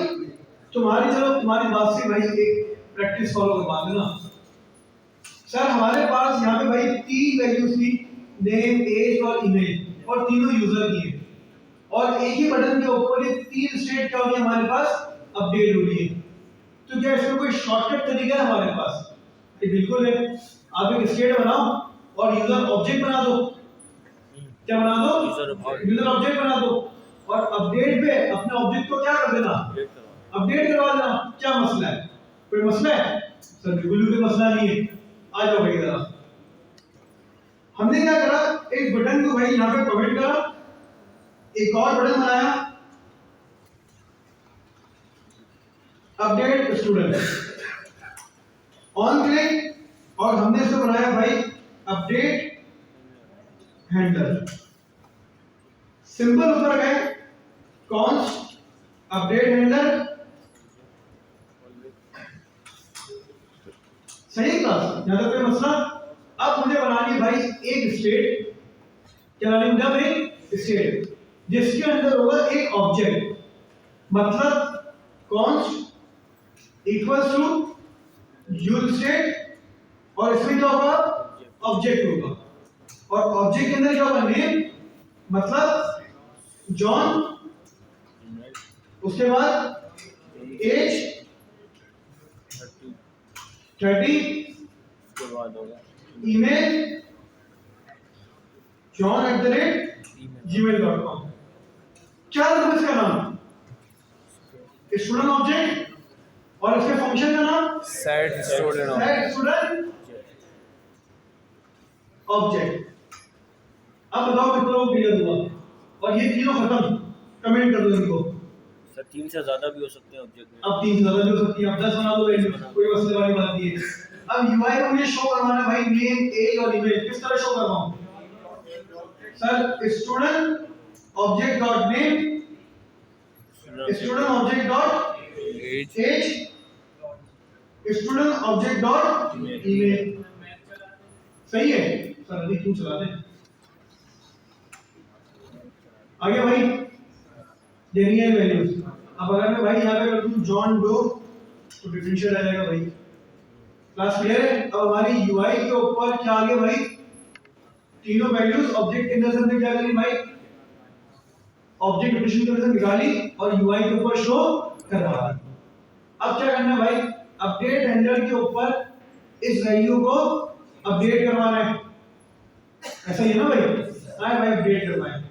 तुम्हारी बात से भाई एक प्रैक्टिस फॉलो करवा देना। सर हमारे पास यहाँ पे भाई 3 वैल्यूज थी, नेम, एज और ईमेल, और तीनों यूजर की है, और एक ही बटन के ऊपर ये 3 स्टेट क्या होगी हमारे पास, अपडेट हो रही है। तो क्या इसमें कोई शॉर्टकट तरीका है हमारे पास? ये बिल्कुल है। आप एक स्टेट बनाओ और यूजर ऑब्जेक्ट बना दो। क्या बना दो? यूजर ऑब्जेक्ट बना दो, और अपडेट पे अपने ऑब्जेक्ट को क्या कर देना, अपडेट करवा देना। क्या मसला है? कोई मसला है? सर बिल्कुल कोई मसला नहीं है। आ जाओ भाई जरा। हमने क्या करा, एक बटन को भाई यहाँ पे कमेंट करा, एक और बटन बनाया, अपडेट स्टूडेंट, ऑन क्लिक, और हमने इसको बनाया भाई अपडेट हैंडलर। सिंपल ऊपर गए, कॉन्स्ट अपडेट हैंडलर, सही क्लास, यहां तक कोई मसला? अब मुझे बनानी है भाई एक स्टेट, क्या बनानी है? एक स्टेट जिसके अंदर होगा एक ऑब्जेक्ट, मतलब const equals to use state, और इसमें क्या होगा, ऑब्जेक्ट होगा, और ऑब्जेक्ट के अंदर क्या होगा, नेम, मतलब जॉन, उसके बाद एज 30, उसके बाद होगा ईमेल john@gmail.com। क्या है इसका नाम? स्टूडेंट ऑब्जेक्ट, और इसके फंक्शन का नाम सेट स्टूडेंट स्टूडेंट ऑब्जेक्ट। अब बताओ कितना लोग क्लियर हुआ? और ये तीनों खत्म, कमेंट कर दो इनको। सर 3 से ज्यादा भी हो सकते हैं ऑब्जेक्ट में। अब 3 से ज्यादा भी हो सकती है, अब 10 बना दो वैल्यू, कोई मसले वाली बात नहीं है। अब यूआई को मुझे शो करवाना है भाई नेम, एज और ईमेल। किस तरह शो करवाऊं? Sir student object dot name, student object dot age, student object dot email. सही है सर, अभी क्यों चला दें? आगे भाई देनी है वैल्यूज। अब अगर मैं भाई यहाँ पे कर दूं जॉन डो, तो डिफरेंशियल आ जाएगा भाई। क्लास क्लियर है? अब हमारी यूआई के ऊपर क्या आ गया भाई, तीनों वैल्यूज ऑब्जेक्ट के अंदर से हमने क्या करी भाई, ऑब्जेक्ट डिफरेंशियल के अंदर से निकाली और यूआई के ऊपर शो करवा दी। अब क्या करना है भाई, अपडेट हैंडलर के ऊपर इस वैल्यू को अपडेट करवाना है। ऐसा ही है ना भाई? आए भाई अपडेट करवाएं।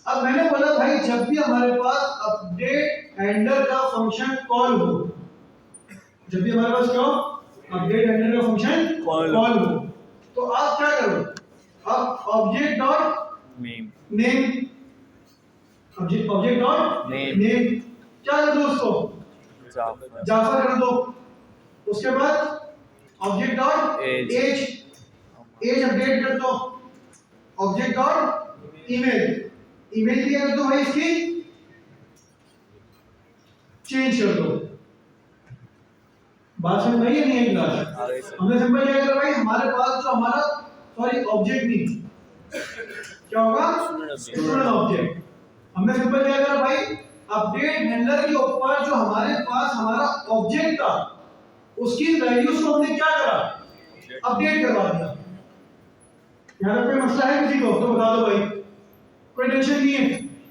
अब मैंने बोला भाई जब भी हमारे पास अपडेट हैंडलर का फंक्शन कॉल हो, जब भी हमारे पास क्या हो, अपडेट हैंडलर का फंक्शन कॉल हो, तो आप क्या करो, अब object dot name, object dot name क्या कर दो, उसको जाफर कर दो। उसके बाद ऑब्जेक्ट डॉट एज अपडेट कर दो, ऑब्जेक्ट डॉट ईमेल क्या कर दो भाई, इसकी चेंज कर दो। बात समझ में आई नहीं आई क्लास? हमने सिंपल क्या करा भाई, हमारे पास जो हमारा सॉरी ऑब्जेक्ट नहीं क्या होगा, स्टूडेंट ऑब्जेक्ट। हमने सिंपल क्या करा भाई, अपडेट हैंडलर के ऊपर जो हमारे पास हमारा ऑब्जेक्ट था उसकी वैल्यूज को हमने क्या करा, अपडेट करवा दिया। यहाँ पे कोई मसला है किसी को तो बता दो भाई, कोई टेंशन नहीं है,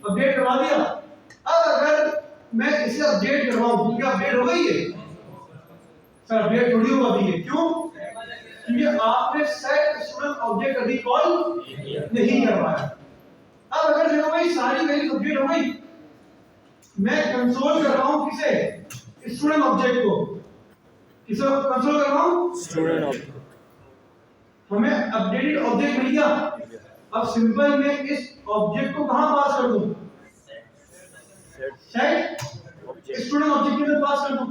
अपडेट करवा दिया। अब अगर मैं इसे अपडेट करवाऊं तो क्या अपडेट हो गई है? सर अपडेट थोड़ी होगा अभी है, क्यों? क्योंकि आपने सेट स्टूडेंट ऑब्जेक्ट अभी कॉल नहीं करवाया। अब अगर देखो भाई सारी वैल्यू अपडेट हो गई, मैं कंसोल कर रहा हूं किसे, स्टूडेंट ऑब्जेक्ट को, किसे कंसोल कर रहा हूं, स्टूडेंट ऑब्जेक्ट। हमें अपडेटेड ऑब्जेक्ट मिल गया। अब सिंपल में इस ऑब्जेक्ट को कहां पास कर दूं, सेट स्टूडेंट ऑब्जेक्ट के अंदर पास कर दूं।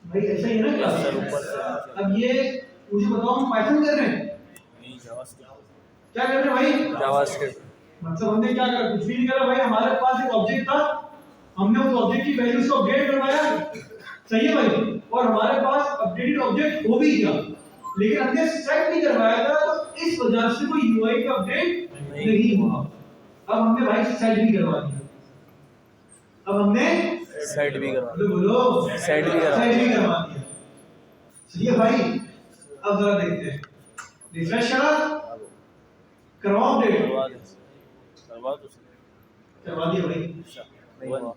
भाई ऐसा ही है ना क्लास? सर ऊपर से अब ये मुझे बताओ, हम पाइथन कर रहे हैं, नहीं जावास्क्रिप्ट क्या कर रहे हैं भाई? जावास्क्रिप्ट मतलब हमने क्या करा? कुछ भी नहीं करा भाई। हमारे पास एक ऑब्जेक्ट था, हमने उस ऑब्जेक्ट की वैल्यूज को अपडेट करवाया, सही है भाई, और हमारे पास अपडेटेड ऑब्जेक्ट हो भी गया, लेकिन हमने सेट नहीं करवाया था, तो इस वजह से कोई यूआई का अपडेट नहीं हुआ। अब हमने भाई सेट भी करवा दिया, अब हमने सेट भी करवा बोलो सेट भी करवा सेट भी करवा दिया, सही है भाई। अब जरा देखते हैं, रिफ्रेश करा, करवाओ अपडेट, करवा दो सर। करवा दिया भाई। नहीं हुआ।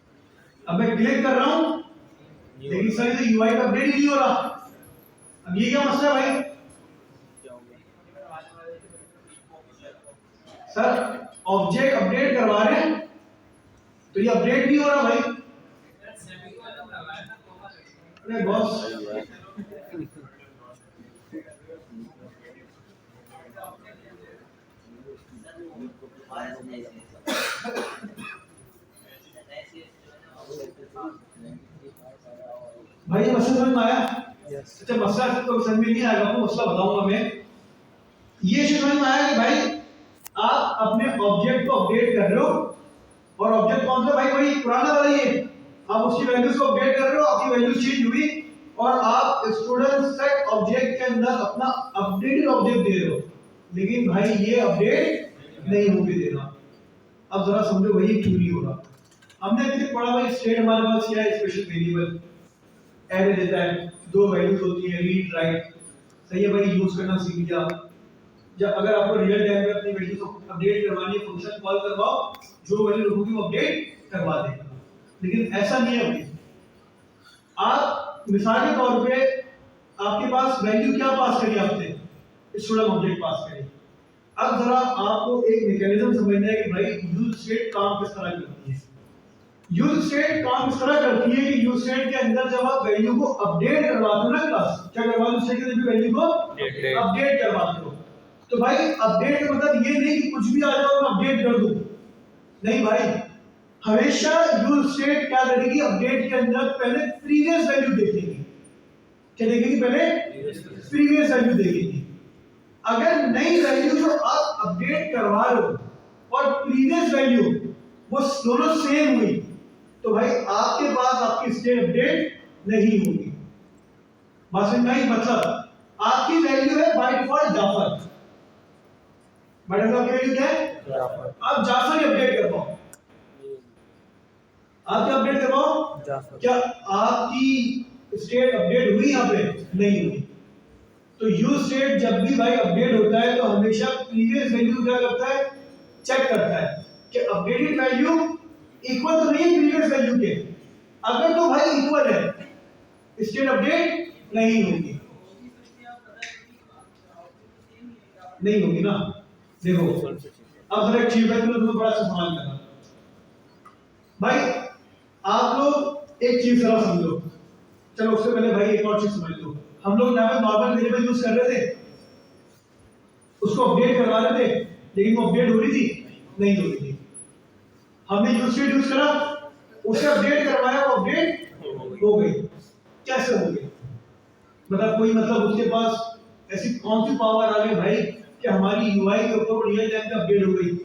अब मैं क्लिक कर रहा हूं, लेकिन सर ये यूआई का अपडेट ही नहीं हो रहा। अब ये क्या मसला है भाई? क्या हो गया? सर ऑब्जेक्ट अपडेट करवा रहे हैं, तो ये अपडेट नहीं हो रहा भाई। अरे बॉस, भाई ये मसला समझ में आया? अच्छा, मसला तो समझ में नहीं आएगा, आपको मसला बताऊंगा मैं। ये समझ में आया कि भाई आप अपने ऑब्जेक्ट को अपडेट कर रहे हो, और ऑब्जेक्ट कौन सा भाई? वही पुराना वाला ही है। आप उसकी वैल्यूज को अपडेट कर रहे हो, आपकी वैल्यूज चेंज हुई, और आप स्टूडेंट सेट ऑब्जेक्ट के अंदर अपना अपडेटेड ऑब्जेक्ट दे रहे हो, लेकिन भाई ये अपडेट नहीं होके दे रहा। अब जरा समझो वही क्यों नहीं हो रहा। हमने अभी तक पढ़ा भाई, स्टेट हमारे पास क्या है? स्पेशल वेरिएबल एरे देता है, दो वैल्यूज होती है, रीड राइट, सही है भाई, यूज करना सीख गया। जब अगर आपको रियल टाइम में अपनी वैल्यू को अपडेट करवानी है, फंक्शन कॉल करवाओ, जो वैल्यू रखोगी वो अपडेट करवा देगा। लेकिन ऐसा नहीं है भाई। आप मिसाल के तौर पे आपके पास वैल्यू क्या पास करी आपने? स्टूडेंट ऑब्जेक्ट पास करी। अब जरा आपको एक मैकेनिज्म समझना है कि भाई यूज स्टेट काम किस तरह करती है। यूज स्टेट काम इस तरह करती है कि यूज स्टेट के अंदर जब आप वैल्यू को अपडेट करवाते हो ना क्लास, क्या करवाते हो? स्टेट के अंदर वैल्यू को अपडेट करवाते हो, तो भाई अपडेट का मतलब ये नहीं कि कुछ भी आ जाओ मैं अपडेट कर दूं, नहीं भाई। हमेशा यूज स्टेट क्या करेगी? अपडेट के अंदर पहले प्रीवियस वैल्यू देखेगी। क्या देखेगी? पहले प्रीवियस वैल्यू देखेगी। अगर नई वैल्यू जो आप अपडेट करवा रहे हो और प्रीवियस वैल्यू वो दोनों सेम हुई, तो भाई आपके पास आपकी स्टेट अपडेट नहीं होगी। बात समझ में आई? मतलब आपकी वैल्यू है by default Jafar, by default value क्या है? जाफर। आप जाफर ही अपडेट करवाओ, आप क्या अपडेट करवाओ? जाफर। क्या आपकी स्टेट अपडेट हुई? यहाँ पे नहीं हुई। तो यूज स्टेट जब भी भाई अपडेट होता है तो हमेशा प्रीवियस वैल्यू क्या करता है? चेक करता है कि अपडेटेड वैल्यू इक्वल तो नहीं है प्रीवियस वैल्यू के। अगर तो भाई इक्वल है, स्टेट अपडेट नहीं होगी, नहीं होगी ना। देखो अब जरा एक चीज है, तुम्हें बड़ा सा सवाल करना भाई। आप लोग एक चीज जरा समझो, चलो उससे पहले भाई एक और चीज समझ लो। हम लोग यहाँ पे नॉर्मल वेरिएबल यूज कर रहे थे, उसको अपडेट करवा रहे थे, लेकिन वो अपडेट हो रही थी? नहीं हो रही थी। हमने यूज स्टेट यूज करा, उसे अपडेट करवाया, वो अपडेट हो गई। कैसे हो गई? मतलब कोई मतलब उसके पास ऐसी कौन सी पावर आ गई भाई कि हमारी यूआई के ऊपर रियल टाइम पे अपडेट हो गई?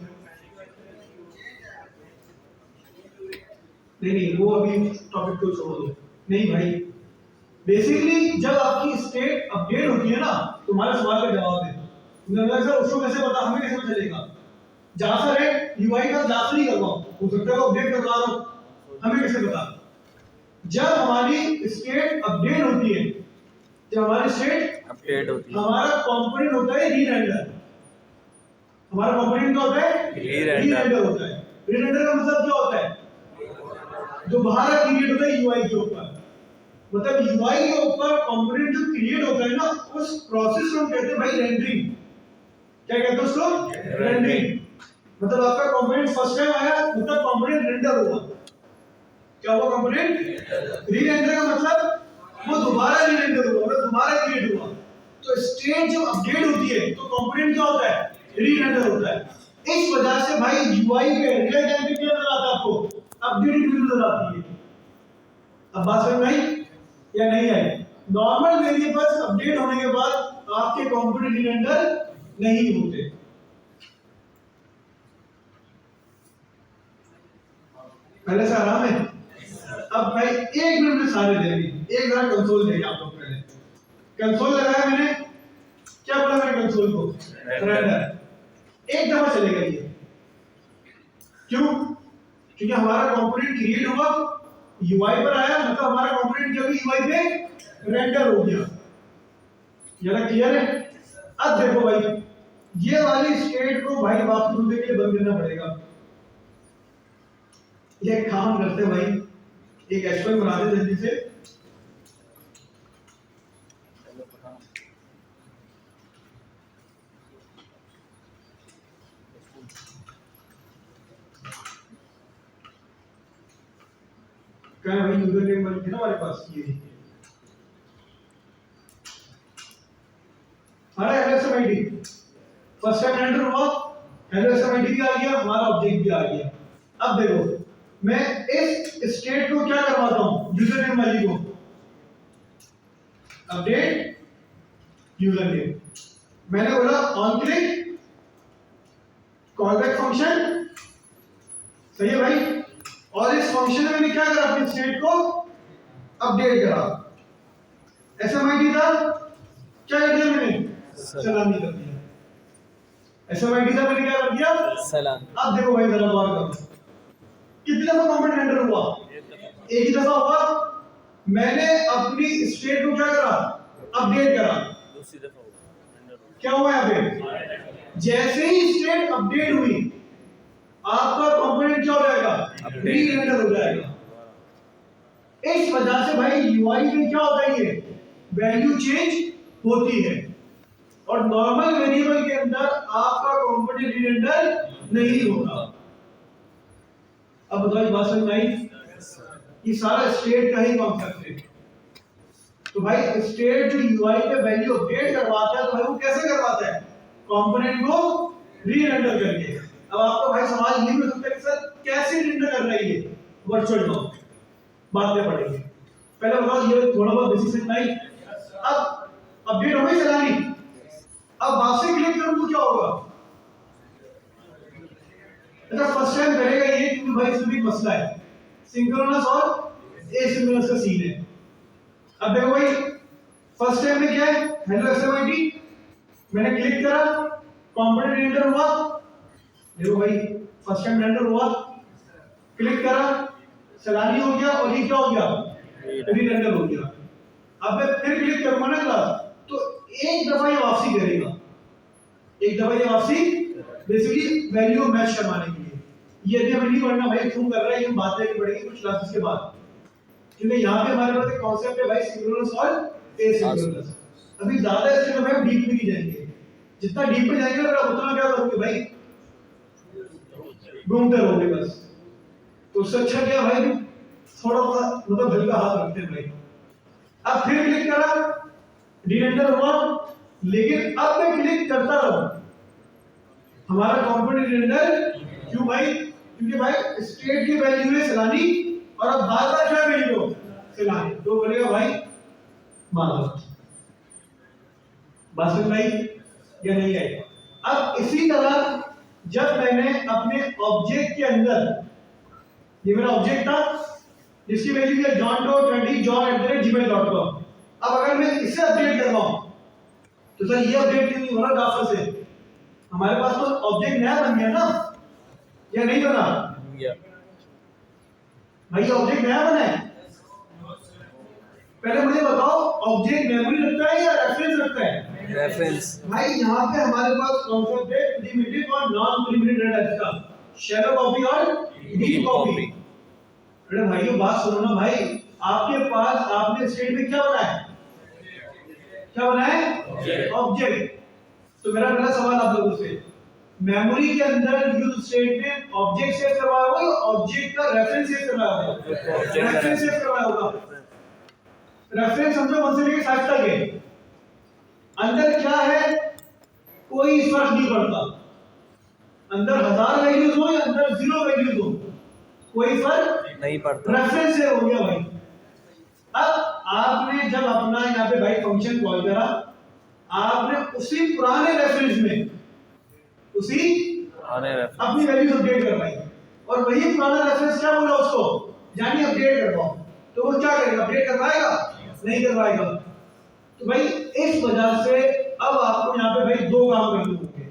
नहीं, वो अभी टॉपिक को छोड़ दो। नहीं भाई, बेसिकली जब आपकी स्टेट अपडेट होती है ना, तुम्हारे सवाल का जवाब है। तुमने बोला सर उसको कैसे पता, हमें कैसे पता चलेगा? जाफर है, यूआई का जाफर ही करवाओ, हो सकता है वो अपडेट करवा रहा हो, हमें कैसे पता? जब हमारी स्टेट अपडेट होती है, जब हमारी स्टेट अपडेट होती है, हमारा कंपोनेंट होता है रीरेंडर। हमारा कंपोनेंट क्या होता है? रीरेंडर होता है। रीरेंडर का मतलब क्या होता है? दोबारा क्रिएट होता है यूआई के ऊपर। मतलब यूआई के ऊपर कंपोनेंट जो क्रिएट होता है ना, उस प्रोसेस को हम कहते हैं भाई रेंडरिंग। क्या कहते हैं उसको? रेंडरिंग। मतलब आपका कंपोनेंट फर्स्ट टाइम आया, मतलब कंपोनेंट रेंडर हुआ। क्या हुआ? कंपोनेंट री-रेंडर का मतलब वो दोबारा री-रेंडर हुआ, मतलब दोबारा क्रिएट हुआ। तो स्टेट जब अपडेट होती है तो कंपोनेंट क्या होता है? री-रेंडर होता है। इस वजह से भाई यूआई पे रियल टाइम पे क्या नजर आता है आपको? अपडेटेड व्यू नजर आती है। अब बात समझ में आई? या नहीं आए? नॉर्मल वेरिएबल्स अपडेट होने के बाद आपके कंपोनेंट रिलेंडर नहीं होते। पहले से आराम है? अब भाई 1 मिनट में सारे देंगे, एक जरा कंसोल देंगे आप लोग। पहले कंसोल लगाया मैंने, क्या बोला मैंने कंसोल को? रेंडर। एक दफा चलेगा ये। क्यों? क्योंकि हमारा कंपोनेंट क्रिएट हुआ, यूआई पर आया, मतलब हमारा कंपोनेंट क्या हुआ, यूआई पे रेंडर हो गया। ये क्लियर है? अब देखो भाई, ये वाली स्टेट को भाई वापस ढूंढने के लिए बंद करना पड़ेगा। ये काम करते भाई, एक एचपी बना दे जल्दी से। क्या भाई, यूजर नेम वाली थी ना हमारे पास, ये हमारा एलएसएमआईडी फर्स्ट टाइम एंटर हुआ, एलएसएमआईडी भी आ गया, हमारा ऑब्जेक्ट भी आ गया। अब देखो, मैं इस स्टेट को क्या करवाता हूं, यूजर नेम वाली को अपडेट यूजर नेम। मैंने बोला ऑन क्लिक कॉलबैक फंक्शन, सही है भाई। और इस फंक्शन में मैंने क्या करा, अपनी स्टेट को अपडेट करा। एसएमआईडी था, क्या कर दिया मैंने, सलामी कर दिया। एसएमआईडी था, मैंने क्या कर दिया, सलामी। अब देखो भाई जरा गौर करो, कितने दफा कंपोनेंट रेंडर हुआ, एक ही दफा हुआ। मैंने अपनी स्टेट को क्या करा, अपडेट करा, दूसरी दफा हुआ, क्या हुआ यहाँ पे, जैसे ही स्टेट अपडेट हुई आपका कंपोनेंट क्या हो जाएगा, री रेंडर हो जाएगा। इस वजह से भाई यूआई में क्या होता है, ये वैल्यू चेंज होती है। और नॉर्मल वेरिएबल के अंदर आपका कंपोनेंट री रेंडर नहीं होगा। अब बताइए बात समझ में आई? ये सारा स्टेट का ही कॉन्सेप्ट है। तो भाई स्टेट जो यूआई पे वैल्यू अपडेट करवाता है, तो भाई वो कैसे करवाता है, कंपोनेंट को री रेंडर करके। अब आपको भाई सवाल ये भी हो सकता है कि सर कैसे रेंडर कर रहा है ये वर्चुअल डॉम, बाद में पढ़ेंगे। पहले बताओ ये थोड़ा बहुत बेसिक समझ आई। अब अपडेट हो गई सलामी, अब वापस क्लिक करूं तो क्या होगा, अच्छा फर्स्ट टाइम करेगा ये, क्योंकि भाई इसमें भी मसला है, सिंक्रोनस और एसिंक्रोनस का सीन है। अब देखो भाई, फर्स्ट टाइम में क्या है, हेलो एसएमआईडी, मैंने क्लिक करा, कंपोनेंट रेंडर हुआ। देखो भाई फर्स्ट टाइम रेंडर हुआ, क्लिक करा, सलामी हो गया, और ये क्या हो गया, री रेंडर हो गया। अब मैं फिर क्लिक करूंगा ना क्लास, तो एक दफा ये वापसी करेगा, एक दफा ये वापसी बेसिकली वैल्यू मैच करवाने के लिए। ये अभी हमें नहीं पढ़ना भाई, क्यों कर रहा है, ये हम बात करके पढ़ेंगे कुछ क्लासेस के बाद, क्योंकि यहाँ पे हमारे पास एक कॉन्सेप्ट है भाई सिंक्रोनस और एसिंक्रोनस। अभी ज्यादा इसके में हम डीप में नहीं जाएंगे, जितना डीप में जाएंगे ना उतना क्या करोगे भाई, घूमते रहोगे बस। तो उससे अच्छा क्या भाई, थोड़ा सा मतलब हल्का हाथ रखते हैं भाई। अब फिर क्लिक करा, री रेंडर हुआ, लेकिन अब मैं क्लिक करता रहूं, हमारा कंपोनेंट रेंडर, क्यों भाई, क्योंकि भाई स्टेट की वैल्यू है सलानी, और अब बार बार क्या वैल्यू सलानी, तो बोलेगा भाई मानो बस में भाई या नहीं आई। अब इसी तरह जब मैंने अपने ऑब्जेक्ट के अंदर, ये मेरा ऑब्जेक्ट था जिसकी वैल्यू है john.20john@gmail.com, अब अगर मैं इसे अपडेट करवाऊं तो सर ये अपडेट क्यों नहीं हो रहा जाफर से, हमारे पास तो ऑब्जेक्ट नया बन गया ना, या नहीं बना भाई, ऑब्जेक्ट नया बना है। पहले मुझे बताओ ऑब्जेक्ट मेमोरी रखता है या रेफरेंस रखता है, रेफरेंस। भाई यहाँ पे हमारे पास कॉन्सेप्ट है प्रीमिटिव और नॉन प्रीमिटिव डेटा टाइप का, शैलो कॉपी और डीप कॉपी। अरे भाइयों बात सुनो ना भाई, आपके पास आपने स्टेट में क्या बनाया, क्या बनाया, ऑब्जेक्ट। तो मेरा पहला सवाल आप लोगों से, मेमोरी के अंदर यूज स्टेट में ऑब्जेक्ट सेव करवाया होगा या ऑब्जेक्ट का रेफरेंस सेव करवाया होगा, रेफरेंस सेव करवाया होगा। रेफरेंस समझो 1 से लेकर 5 तक है, अंदर क्या है कोई फर्क नहीं पड़ता, अंदर 1000 वैल्यूज हो या अंदर 0 वैल्यूज हो कोई फर्क नहीं पड़ता, रेफरेंस से हो गया भाई। अब आपने जब अपना यहाँ पे भाई फंक्शन कॉल करा, आपने उसी पुराने रेफरेंस में उसी अपनी वैल्यूज अपडेट करवाई, और वही पुराना रेफरेंस क्या बोला उसको, यानी अपडेट करवाओ, तो वो क्या करेगा, अपडेट करवाएगा? नहीं करवाएगा। तो भाई इस वजह से अब आपको यहाँ पे भाई दो काम करने होंगे।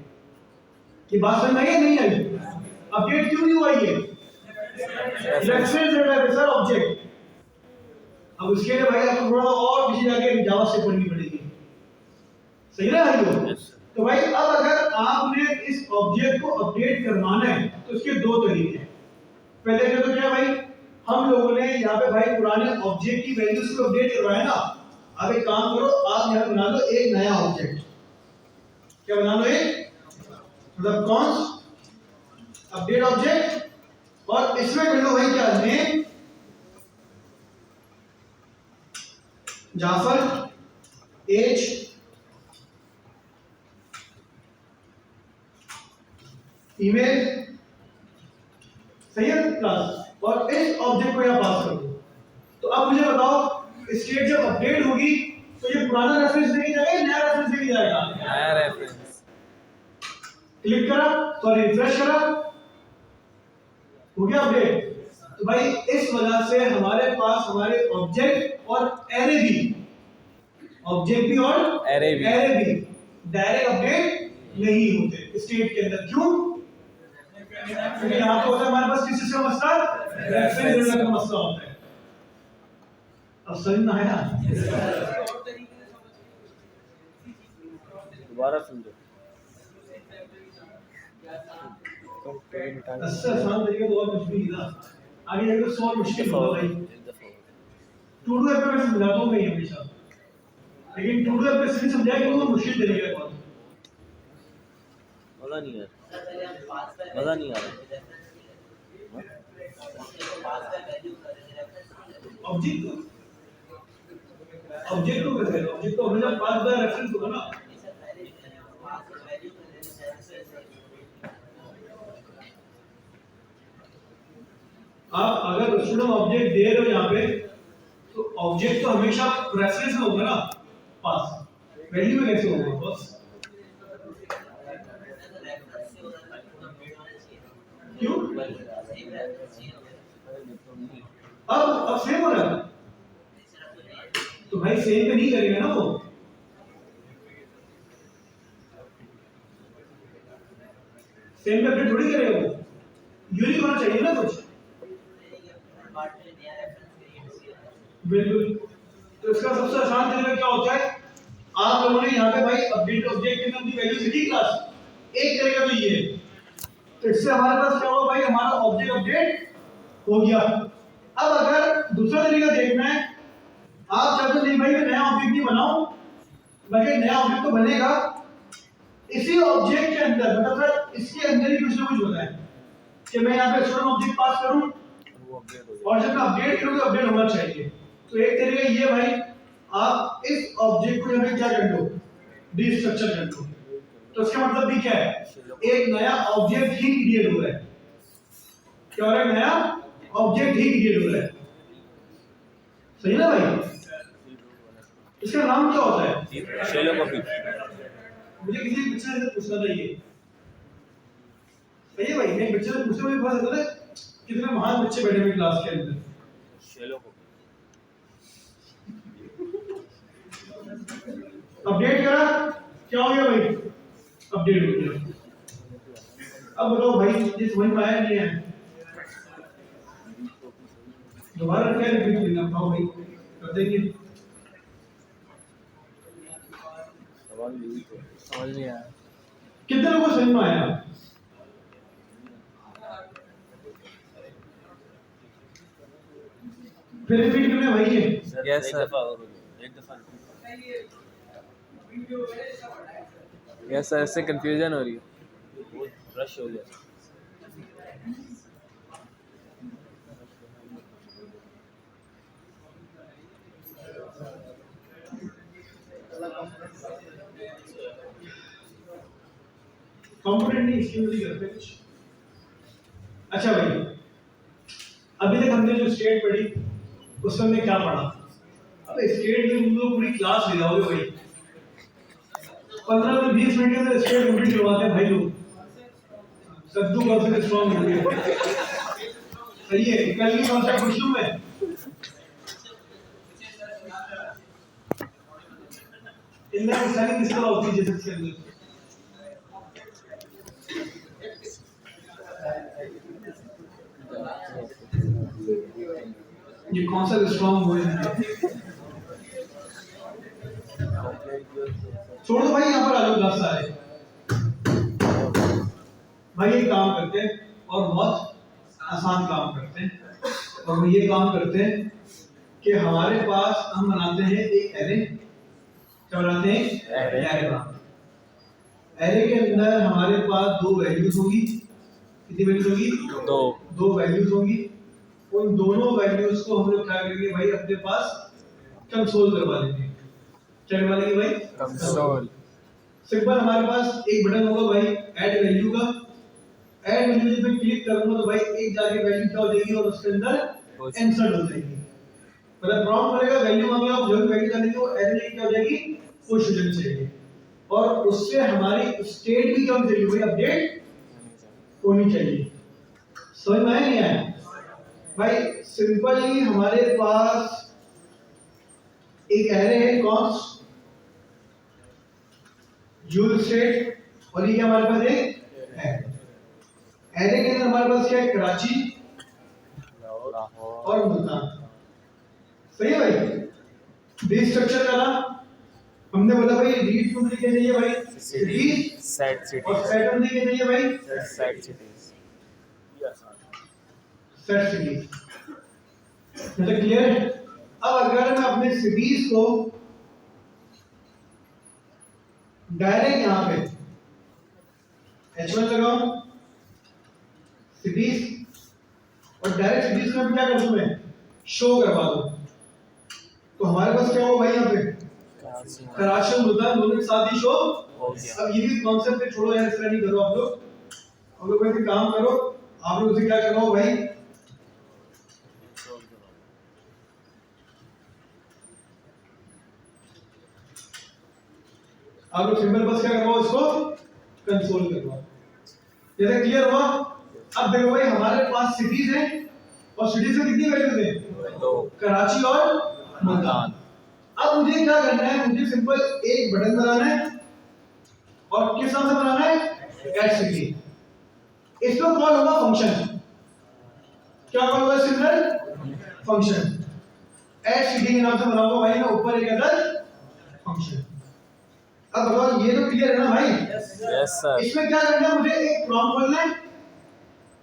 ये बात समझ में आई नहीं आई? अपडेट क्यों नहीं हुआ ये? रेफरेंस डेटा है सर ऑब्जेक्ट। अब उसके लिए भाई आपको थोड़ा और पीछे जाके जावा से पढ़नी पड़ेगी, सही ना भाई? तो भाई अब अगर आपने इस ऑब्जेक्ट को अपडेट करवाना है तो उसके दो तरीके हैं। पहले तो क्या भाई, हम लोगों ने यहाँ पे भाई पुराने ऑब्जेक्ट की वैल्यूज को अपडेट करवाया ना। अब एक काम करो, आप यहाँ बना लो एक नया ऑब्जेक्ट। क्या बना लो? एक मतलब कॉन्स्ट अपडेट ऑब्जेक्ट, और इसमें कर लो भाई क्या, नेम जाफर, एज, ईमेल, सही है क्लास, और इस ऑब्जेक्ट को यहां पास कर दो। तो अब मुझे बताओ, स्टेट जब अपडेट होगी तो ये पुराना रेफरेंस लेके जाएगा, नया रेफरेंस लेके जाएगा? नया रेफरेंस। क्लिक करा, सॉरी रिफ्रेश करा, हो गया अपडेट। तो भाई इस वजह से हमारे पास हमारे ऑब्जेक्ट और एरे भी, ऑब्जेक्ट भी और एरे भी डायरेक्ट अपडेट नहीं होते स्टेट के अंदर। क्यों? क्योंकि यहाँ तो होता है हमारे पास किस चीज का मसला, रेफरेंस डेटा का मसला होता है। अब समझ में आया? दोबारा समझो। इससे आसान तरीका तो और कुछ भी नहीं था, आगे जाकर तो और मुश्किल होगा भाई। टू डू ऐप में मैं समझाता हूँ भाई हमेशा, लेकिन टू डू ऐप में इसलिए समझाया कि वो मुश्किल तरीका है बहुत। मजा नहीं आ रहा, मजा नहीं आ रहा। ऑब्जेक्ट ऑब्जेक्ट को कैसे, ऑब्जेक्ट तो हमेशा पास बाय रेफरेंस होगा ना। आप अगर स्टूडेंट ऑब्जेक्ट दे रहे हो यहाँ पे, तो ऑब्जेक्ट तो हमेशा रेफरेंस में होगा ना, पास वैल्यू में कैसे होगा बस? क्यों? अब सेम हो रहा है तो भाई सेम पे नहीं करेगा ना वो, सेम पे अपडेट थोड़ी करेगा वो, यूनिक होना चाहिए ना कुछ। बिल्कुल। तो इसका सबसे आसान तरीका क्या होता है, आप लोगों ने यहाँ पे भाई अपडेट ऑब्जेक्ट के अंदर वैल्यू लिखी क्लास, एक तरीका तो ये है। तो इससे हमारे पास क्या होगा भाई, हमारा ऑब्जेक्ट अपडेट हो गया। अब अगर दूसरा तरीका देखना है, आप चाहते नहीं भाई मैं नया ऑब्जेक्ट नहीं बनाऊं, बल्कि नया ऑब्जेक्ट तो बनेगा इसी ऑब्जेक्ट के अंदर, मतलब इसके अंदर ही कुछ ना कुछ होता है कि मैं यहाँ पे स्टूडेंट ऑब्जेक्ट पास करूं और जब मैं अपडेट करूं तो अपडेट होना चाहिए। तो एक तरीका ये भाई, आप इस ऑब्जेक्ट को यहाँ पे क्या कर दो, डिस्ट्रक्चर कर दो। तो इसका मतलब भी क्या है, एक नया ऑब्जेक्ट ही क्रिएट हो रहा है। क्या हो रहा है? नया ऑब्जेक्ट ही क्रिएट हो रहा है, सही ना भाई? इसका नाम क्या होता है? Shallow copy. मुझे किसी बच्चे से पूछना था ये, सही है भाई? मैं बच्चे से पूछने में पता चला कितने महान बच्चे बैठे हुए क्लास के अंदर। शेलो कॉपी अपडेट करा, क्या हो गया भाई? अपडेट हो गया। अब बताओ भाई ये समझ में आया नहीं है? दोबारा क्या रिपीट करना बताओ भाई, कर देंगे? समझ नहीं आया। कितने लोगों को समझ में आया? फिर रिपीट करना भाई ये। यस सर, एक दफा यस सर, इससे कंफ्यूजन हो रही है। बहुत रश हो गया। कंपोनेंट नहीं इसकी वजह करते कुछ। अच्छा भाई, अभी तक हमने जो स्टेट पढ़ी उसमें हमने क्या पढ़ा? अबे स्टेट में तुम लोग पूरी क्लास ले जाओगे भाई, 15 में 20 मिनट के अंदर स्टेट कंप्लीट करवाते हैं भाई लोग। सद्दू कब से स्ट्रॉन्ग हो गया, सही है। कल की कौन सा क्वेश्चन है? इनमें निशानी किस तरह होती है जैसे अंदर ये कौन सा स्ट्रॉन्ग हो है? छोड़ो भाई, यहाँ पर आ जाओ 10 सारे भाई। एक काम करते हैं और बहुत आसान काम करते हैं, और वो ये काम करते हैं कि हमारे पास हम बनाते हैं एक एरे। क्या बनाते हैं? एरे बनाते। एरे के अंदर हमारे पास दो वैल्यूज होगी। कितनी वैल्यूज होगी? दो वैल्यूज होगी। उन दोनों वैल्यूज को हम लोग क्या करेंगे भाई, अपने पास कंसोल करवा लेंगे। क्या करवा लेंगे भाई? कंसोल। सिंपल, हमारे पास एक बटन होगा भाई ऐड वैल्यू का। ऐड वैल्यू पे क्लिक करूंगा तो भाई एक जाके वैल्यू क्या हो जाएगी और उसके अंदर इंसर्ट हो जाएगी। मतलब प्रॉम्प्ट करेगा, वैल्यू मांगेगा, आप जो भी वैल्यू डालेंगे वो एरे में क्या हो जाएगी, पुश हो जानी चाहिए। और उससे हमारी स्टेट भी कम चाहिए भाई, अपडेट होनी चाहिए। समझ में आया नहीं आया भाई? सिंपली हमारे पास एक एरे है कॉन्स्ट यूज स्टेट, और ये हमारे पास एक है। एरे के अंदर हमारे पास क्या है? कराची और मुल्तान। सही है भाई? बेस स्ट्रक्चर का नाम हमने बोला भाई, रीड टू लिखे चाहिए भाई सिटीज, सेट सिटी, और सेट टू लिखे चाहिए भाई सेट सिटीज। Set cities. मतलब क्लियर है? अब अगर मैं अपने सिटीज को डायरेक्ट यहाँ पे H1 लगाऊं सिटीज, और डायरेक्ट सिटीज में क्या कर दूं मैं, शो करवा दूं, तो हमारे पास क्या होगा भाई, यहाँ पे कराची और मुल्तान दोनों के साथ ही शो हो गया। अब ये भी कॉन्सेप्ट है, छोड़ो यार, इस तरह नहीं करो आप लोग वैसे काम करो। आप लोग उसे क्या करवाओ भाई, आप लोग सिंपल बस क्या करवाओ, इसको कंसोल करवाओ। जैसे क्लियर हुआ? अब देखो भाई, हमारे पास सिटीज हैं, और सिटीज में कितनी वैल्यूज हैं? दो, कराची और मुल्तान। अब मुझे क्या करना है, मुझे सिंपल एक बटन बनाना है, और किस नाम से बनाना है? Add city. इसमें कॉल होगा फंक्शन। क्या कॉल होगा? Simple function. ऐड सिटी के नाम से बनाऊंगा भाई मैं ऊपर एक अदर फंक्शन। अब बताओ, ये तो क्लियर है ना भाई? Yes sir. इसमें क्या करना है, मुझे एक प्रॉम्प्ट खोलना है,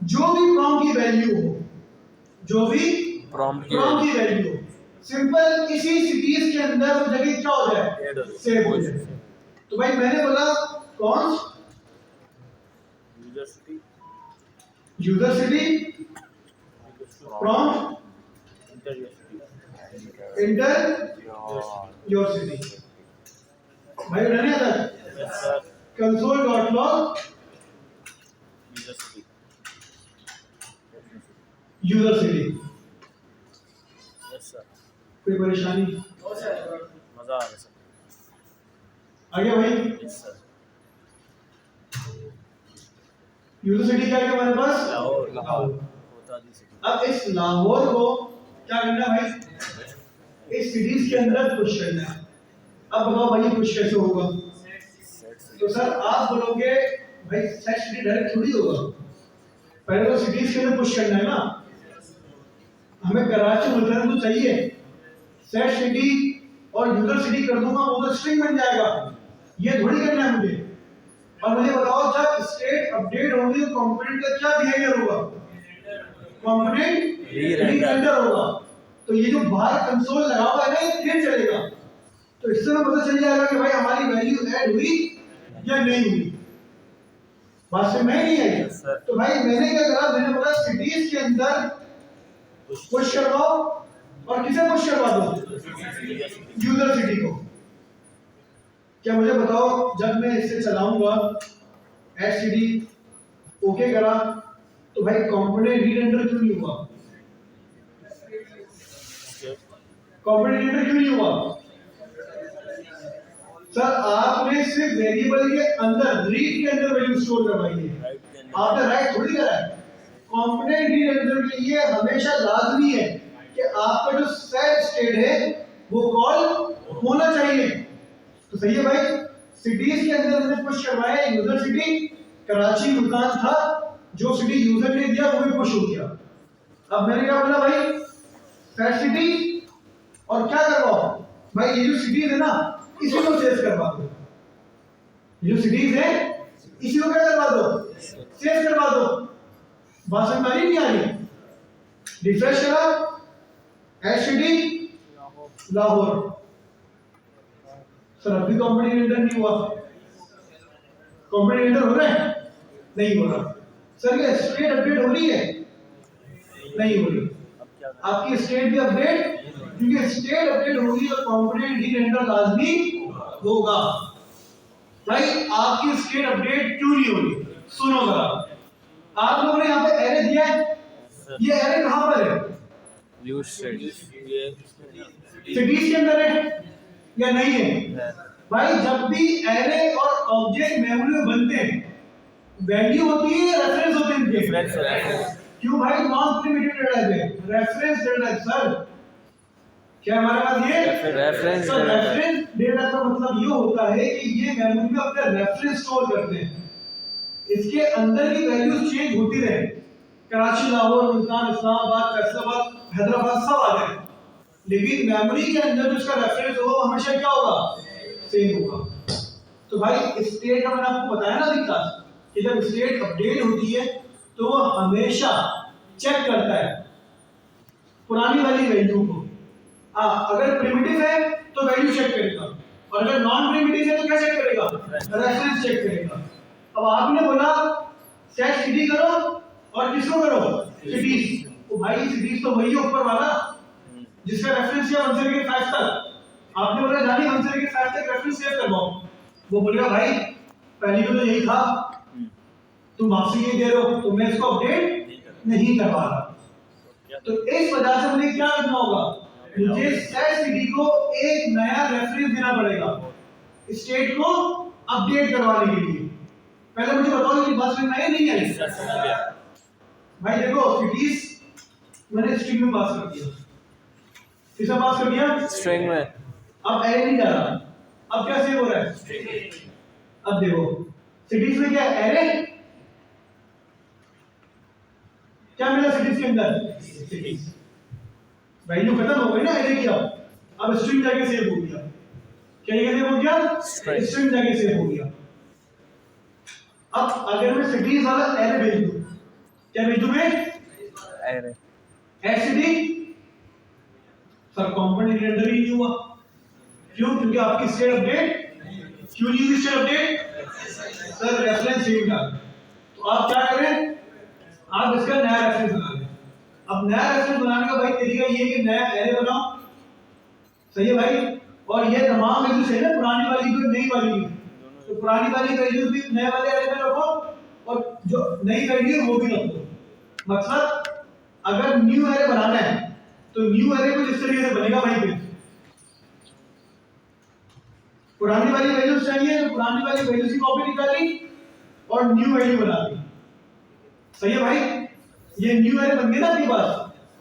जो भी प्रॉम्प्ट की वैल्यू हो, जो भी प्रॉम्प्ट की वैल्यू हो, सिंपल इसी सिटीज के अंदर वो जगह क्या हो जाए, सेव हो जाए। तो भाई मैंने बोला const user city prompt inter your city. भाई उन्हें नहीं आता? Console dot log user city. कोई परेशानी? मजा आ रहा है सर। आ गया भाई? यूजर सिटी क्या है हमारे पास? लाहौर। अब इस लाहौर को क्या करना है भाई, इस सिटीज के अंदर पुश करना है। अब बताओ भाई पुश कैसे होगा? तो सर आप बोलोगे भाई सेट सिटी डायरेक्ट थोड़ी होगा, पहले तो सिटीज के अंदर पुश करना है ना। हमें कराची मुल्तान तो चाहिए, सेट सिटी और यूजर सिटी कर दूंगा, वो तो स्ट्रिंग बन जाएगा। ये थोड़ी करना है मुझे। और मुझे बताओ, जब स्टेट अपडेट होगी तो कंपोनेंट का क्या बिहेवियर होगा? कंपोनेंट री-रेंडर होगा। तो ये जो बाहर कंसोल लगा हुआ है ना, ये फिर चलेगा। तो इससे हमें पता चल जाएगा कि भाई हमारी वैल्यू ऐड हुई या नहीं हुई। बात से मैं नहीं आई? तो भाई मैंने क्या करा, मैंने बोला सिटीज के अंदर पुश करवाओ, और किसे पुश करवा दो? यूजर सिटी को। क्या मुझे बताओ, जब मैं इसे चलाऊंगा ऐड सिटी ओके करा, तो भाई कंपोनेंट री-रेंडर क्यों नहीं हुआ? कॉम्बिनेटर क्यों नहीं हुआ? सर आपने सिर्फ वेरिएबल के अंदर रीड के अंदर वैल्यू स्टोर करवाई है, आपने राइट थोड़ी करा है। कंपोनेंट रीड एंटर के लिए हमेशा लाजमी है कि आपका जो सेट स्टेट है वो कॉल होना चाहिए। तो सही है भाई, सिटीज के अंदर हमने पुश करवाया, यूजर सिटी कराची मुल्तान था, जो सिटी यूजर ने दिया वो भी पुश हो गया। अब मैंने क्या बोला भाई, सेट सिटी और क्या करवाओ भाई, ये जो सिटीज है ना इसी को सेव करवा दो, ये जो सिटीज है इसी को क्या करवा दो, सेव करवा दो। बात समझ में नहीं आ रही? रिफ्रेश करा, एच सिटी लाहौर। सर अभी कंपनी एंटर नहीं हुआ, कंपनी एंटर हो रहा है? नहीं हो रहा। सर ये स्टेट अपडेट हो रही है? नहीं हो रही। आपकी स्टेट भी अपडेट, क्योंकि स्टेट अपडेट होगी तो कंपोनेंट ही रेंडर लाजमी होगा। भाई आपकी स्टेट अपडेट क्यों नहीं हो रही? सुनो जरा, आप लोगों ने यहाँ पे एरे दिया है, ये एरे कहाँ पर है? यूज स्टेट सिटीज के अंदर है या नहीं है? भाई जब भी एरे और ऑब्जेक्ट मेमोरी में बनते हैं, वैल्यू होती है, रेफरेंस होते हैं इनके। क्यों भाई? नॉन प्रिमिटिव डेटा है, रेफरेंस डेटा है। सर क्या हमारे पास ये रेफरेंस रेफरेंस डेटा का मतलब ये होता है कि ये मेमोरी में अपना रेफरेंस स्टोर करते हैं, इसके अंदर की वैल्यूज चेंज होती रहे। कराची, लाहौर, मुल्तान, इस्लामाबाद, फैसलाबाद, हैदराबाद सब आ जाए, लेकिन मेमोरी के अंदर जो उसका रेफरेंस होगा वो हमेशा क्या होगा? सेम होगा। तो भाई स्टेट का मैंने आपको बताया ना अभी क्लास कि जब स्टेट अपडेट होती है तो वो हमेशा चेक करता है पुरानी वाली वैल्यू को। अगर प्रिमिटिव है तो वैल्यू चेक करेगा, और अगर नॉन प्रिमिटिव है तो क्या चेक करेगा? रेफरेंस चेक करेगा। अब आपने बोला सेट सिटी करो और किसको करो? सिटीज। तो भाई सिटीज तो वही है ऊपर वाला जिसका रेफरेंस है 1 से लेकर 5 तक। आपने बोला जानी 1 से लेकर 5 तक रेफरेंस सेव करवाओ, वो बोलेगा भाई पहले तो यही था, तुम वापसी ये दे रहे हो तो मैं इसको अपडेट नहीं करवा रहा। तो इस वजह से मुझे क्या करना होगा? मुझे सेट सिटी को एक नया रेफरेंस देना पड़ेगा स्टेट को अपडेट करवाने के लिए। पहले मुझे बताओ कि बात में नहीं आई? भाई देखो सिटीज मैंने स्ट्रिंग में पास कर दिया, किसमें पास कर दिया? स्ट्रिंग में। अब एरे नहीं जा रहा, अब क्या सेव हो रहा है? अब देखो सिटीज में क्या है? एरे। क्या मिला सिटीज के अंदर? सिटीज। वैल्यू खत्म हो गई ना एरे की। अब स्ट्रिंग जाके सेव हो गया। क्या ये सेव हो गया? स्ट्रिंग जाके सेव हो गया। अब अगर मैं सिटीज वाला एरे भेज दूं, क्या भेज दूं मैं? Array. Add city. Sir component render ही नहीं हुआ, क्यों? क्योंकि आपकी स्टेट अपडेट क्यों नहीं हुई? State update sir reference save था। तो आप क्या करें? आप इसका नया रेफरेंस बना लें। अब नया रेफरेंस बनाने का भाई तरीका ये है कि नया एरे बनाओ, सही है भाई, और ये तमाम वैल्यूज है ना, पुरानी वाली को नई वाली की, तो पुरानी वाली वैल्यूज भी नए वाले एरे में रखो और जो नई वैल्यू है वो भी रखो। मतलब अगर न्यू एरे बनाना है तो न्यू एरे कुछ इस तरीके से बनेगा भाई। फिर पुरानी वाली वैल्यूज चाहिए तो पुरानी वाली वैल्यूज की कॉपी निकाली और न्यू वैल्यू बना दी, सही है भाई। ये न्यू एरे बन गया ना आपके पास,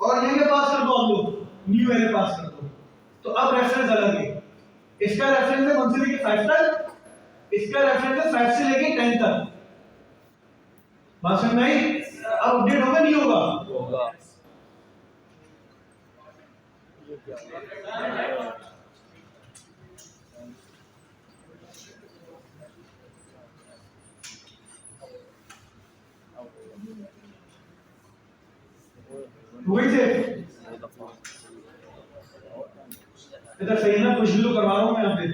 और यहाँ के पास कर दो आप लोग, न्यू एरे पास कर दो। तो अब रेफरेंस अलग है, इसका रेफरेंस है 1 से लेकर 5 तक, इसका रेफरेंस है 5 से लेकर 10 तक। बात समझ में आई? अब अपडेट होगा नहीं होगा? होगा। वही से इधर सही है ना? पुश भी तो करवा रहा हूं मैं यहाँ पे,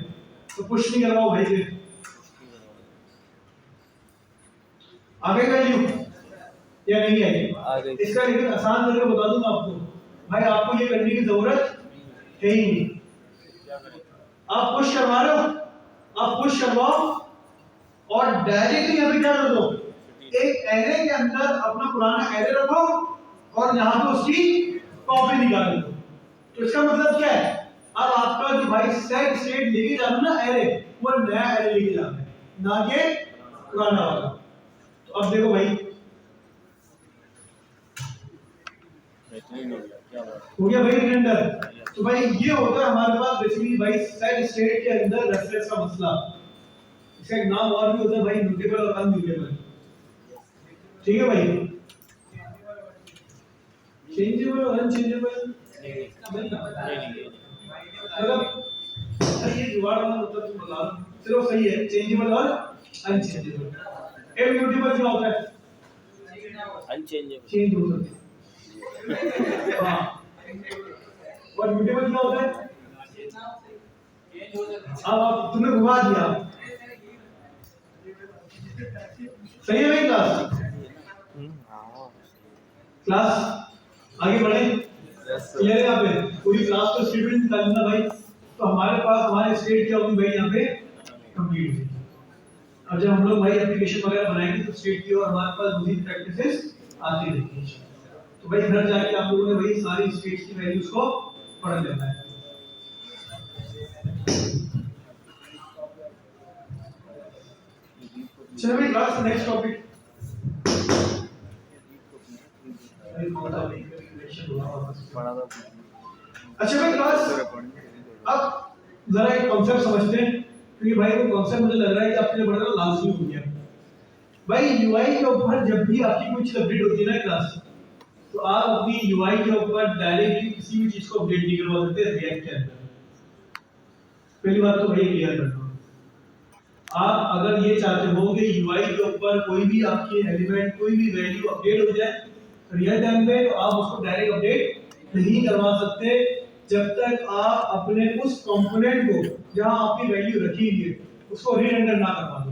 तो पुश नहीं करवाओ भाई। फिर आ गई वैल्यू या नहीं आई? इसका लेकिन आसान तरीका बता दूंगा आपको भाई, आपको ये करने की जरूरत है ही नहीं। आप पुश करवा रहे हो, आप पुश करवाओ और डायरेक्टली यहाँ पे क्या कर दो? एक एरे के अंदर अपना पुराना एरे रखो और यहाँ पे उसकी कॉपी निकाल दो। तो इसका मतलब क्या है, अब आपका जो भाई सेट स्टेट लेके जाना ना एरे, वो नया एरे लेके जाना है, ना कि पुराना वाला। तो अब देखो भाई हो गया भाई रिमाइंडर। तो भाई ये होता है हमारे पास बेसिकली भाई सेट स्टेट के अंदर रेफरेंस का मसला। इसका एक नाम और भी होता है भाई, म्यूटेबल और अनम्यूटेबल। ठीक है भाई, चेंजेबल और अनचेंजेबल मतलब ये जुगाड़ वाला मतलब तुम बता रहे हो, चलो सही है, चेंजेबल और अनचेंजेबल। इम्यूटेबल क्या होता है? अनचेंजेबल, चेंज हो सकते हैं। हाँ, और म्यूटेबल क्या होता है? अब आप तुमने घुमा दिया, सही है भाई क्लास? क्लास आगे बढ़े, क्लियर है? यहाँ पे पूरी क्लास को स्टेटमेंट निकालना भाई। तो हमारे पास हमारे स्टेट क्या होगी भाई यहाँ पे कंप्लीट होगी। अब जब हम लोग भाई एप्लीकेशन वगैरह बनाएंगे तो स्टेट की और हमारे पास दूसरी प्रैक्टिसेस आती रहेंगी। तो भाई घर जाके आप लोगों ने भाई सारी स्टेट्स की वैल्यूज को पढ़ लेना है। चलो भाई क्लास नेक्स्ट टॉपिक। अच्छा भाई क्लास अब जरा एक कॉन्सेप्ट समझते हैं, क्योंकि भाई वो कॉन्सेप्ट मुझे लग रहा है कि आपके लिए बड़ा लाजमी हो गया। भाई यूआई के ऊपर जब भी आपकी कोई चीज अपडेट होती है ना क्लास, तो आप अपनी यूआई के ऊपर डायरेक्टली किसी भी चीज को अपडेट नहीं करवा सकते रिएक्ट के अंदर। पहली बात तो भाई क्लियर कर दो, आप अगर ये चाहते हो कि यूआई के ऊपर कोई भी आपकी एलिमेंट कोई भी वैल्यू अपडेट हो जाए रियल टाइम पे, तो आप उसको डायरेक्ट अपडेट नहीं करवा सकते जब तक आप अपने उस कंपोनेंट को जहां आपकी वैल्यू रखी हुई है उसको रीरेंडर ना करवा दो।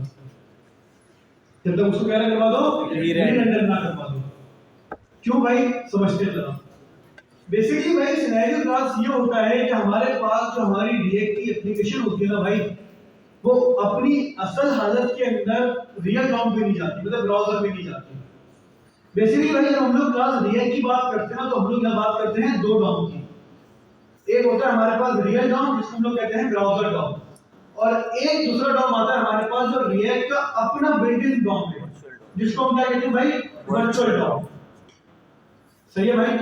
जब तक उसको क्या करवा दो, रीरेंडर ना करवा दो। क्यों भाई, समझते चलो। बेसिकली भाई सिनेरियो क्लास ये होता है कि हमारे पास जो हमारी रिएक्ट की एप्लीकेशन होती है ना भाई, वो अपनी असल हालत के अंदर रियल डॉम पे नहीं जाती, मतलब ब्राउज़र पे नहीं जाती। बेसिकली भाई जब हम लोग क्लास रिएक्ट की बात करते हैं ना, तो हम लोग यहाँ बात करते हैं दो डॉम की। एक होता है हमारे पास रियल डॉम जिसको हम लोग कहते हैं ब्राउज़र डॉम, और एक दूसरा डॉम आता है हमारे पास जो रिएक्ट का अपना बिल्ट इन डॉम है, जिसको हम क्या कहते हैं भाई, वर्चुअल डॉम। सही है भाई?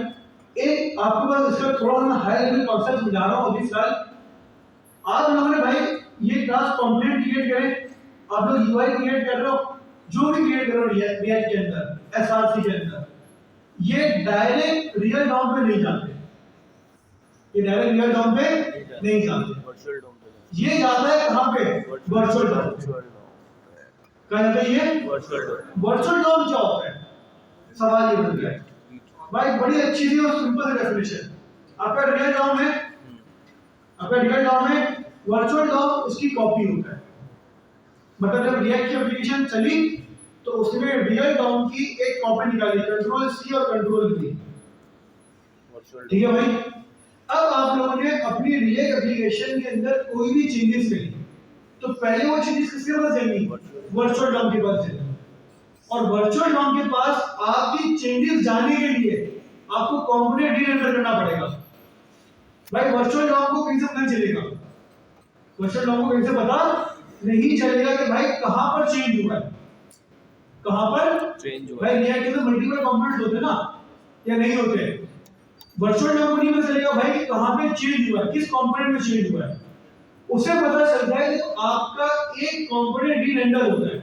एक आपके पास इसका थोड़ा सा हाई लेवल कॉन्सेप्ट समझा रहा हूं अभी सर। आप लोगों ने भाई ये क्लास कंपोनेंट क्रिएट करें, आप लोग यूआई क्रिएट कर रहे हो, जो भी क्रिएट कर रहे हो रिएक्ट के अंदर एसआरसी के अंदर, ये डायरेक्ट रियल डॉम पे नहीं जाते, ये डायरेक्ट रियल डॉम पे नहीं जाते, वर्चुअल डॉम पे ये जाता है कहां पे, वर्चुअल डॉम। कहां जाता है ये, वर्चुअल डॉम। वर्चुअल डॉम क्या होता है, सवाल ये बन गया है भाई। बड़ी अच्छी सी और सिंपल सी डेफिनेशन। आपका रियल डॉम है, आपका रियल डॉम है, वर्चुअल डॉम उसकी कॉपी होता है। मतलब जब रिएक्ट की एप्लीकेशन चली तो उसमें रियल डॉम की एक कॉपी निकाली, कंट्रोल सी और कंट्रोल वी। ठीक है भाई? अब आप लोगों ने अपनी रिएक्ट एप्लीकेशन के अंदर कोई भी चेंजेस करी, तो पहले वो चेंजेस किसके पास जाएंगी, वर्चुअल डॉम के पास जाएंगी। और वर्चुअल डॉम के पास आपकी चेंजेस जाने के लिए आपको कंपोनेंट रीरेंडर करना पड़ेगा। भाई वर्चुअल डॉम को कहीं से पता चलेगा, वर्चुअल डॉम को कहीं से पता नहीं चलेगा कि भाई कहां पर चेंज हुआ है, कहां पर चेंज हुआ भाई रिएक्ट के मल्टीपल कंपोनेंट्स होते हैं ना, या नहीं होते? वर्चुअल डॉम को नहीं पता चलेगा भाई कि कहां पे चेंज हुआ है, किस कंपोनेंट में चेंज हुआ है। उसे पता चलता है कि आपका एक कंपोनेंट रीरेंडर होता है,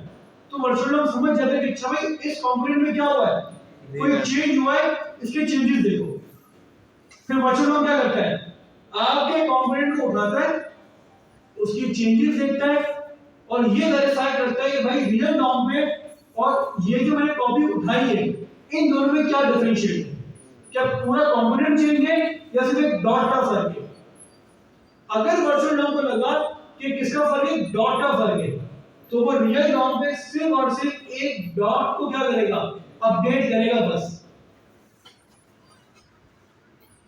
तो वर्चुअल डॉम समझ जाता है कि अच्छा भाई इस कंपोनेंट में क्या हुआ है, कोई चेंज हुआ है, इसके चेंजेस देखो। फिर वर्चुअल डॉम क्या करता है, आपके कंपोनेंट को उठाता है, उसकी चेंजेस देखता है और ये वेरीफाई करता है कि भाई रियल डॉम पे और ये जो मैंने कॉपी उठाई है इन दोनों में क्या डिफरेंशिएट है, क्या पूरा कंपोनेंट चेंज है या सिर्फ एक डॉट का फर्क है। अगर वर्चुअल डॉम को लगा कि किसका फर्क है, डॉट का फर्क है, तो वो रियल डॉम पे सिर्फ और सिर्फ एक डॉट को क्या करेगा, अपडेट करेगा बस।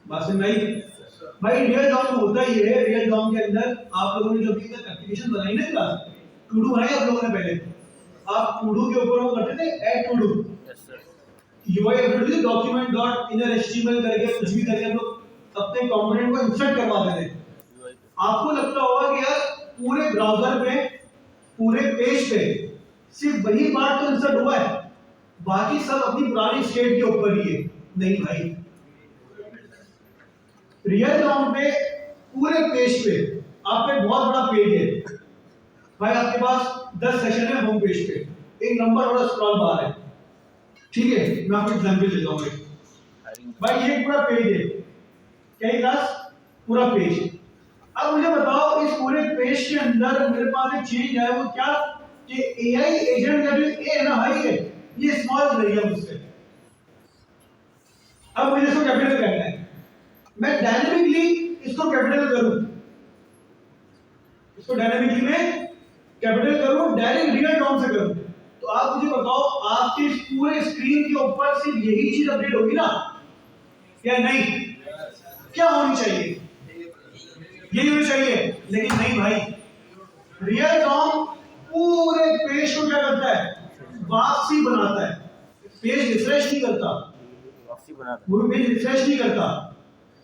बात समझ आई भाई? रियल डॉम होता ही है, रियल डॉम के अंदर आप लोगों ने जो भी तक एप्लीकेशन बनाई ना क्लास, टू डू बनाई आप लोगों ने पहले, आप टू डू के ऊपर वो करते थे add to do, yes sir, UI update document dot inner HTML करके कुछ भी करके हम लोग अपने कंपोनेंट को इंसर्ट करवाते थे। आपको लगता होगा कि यार पूरे ब्राउज़र पे, पूरे पेज पे सिर्फ वही पार्ट तो इंसर्ट हुआ है, बाकी सब अपनी पुरानी स्टेट के ऊपर ही है। नहीं भाई, रियल डॉम पे पूरे पेज पे आपका एक बहुत बड़ा पेज है भाई, आपके पास 10 सेशन है होम पेज पे, एक नंबर और स्क्रॉल बार है, ठीक है। मैं आपको एग्जांपल देता हूँ भाई, ये पूरा पेज है, क्या क्लास पूरा पेज। अब मुझे बताओ इस पूरे पेज के अंदर मेरे पास एक चीज है, वो क्या कि एआई एजेंट का जो ए है ना भाई, ये स्मॉल कर रही है मुझसे। अब मुझे इसको कैपिटल करना है, मैं डायनेमिकली इसको कैपिटल करूं, इसको डायनेमिकली में कैपिटल करूं, डायरेक्ट रियल टर्म से करूं, तो आप मुझे बताओ आपके इस पूरे स्क्रीन के ऊपर सिर्फ यही चीज अपडेट होगी ना या नहीं? क्या होनी चाहिए? यही होनी चाहिए, लेकिन नहीं भाई, रियल टर्म पूरे पेज को क्या करता है? वापसी बनाता है, पेज रिफ्रेश नहीं करता, पूरे पेज रिफ्रेश नहीं करता।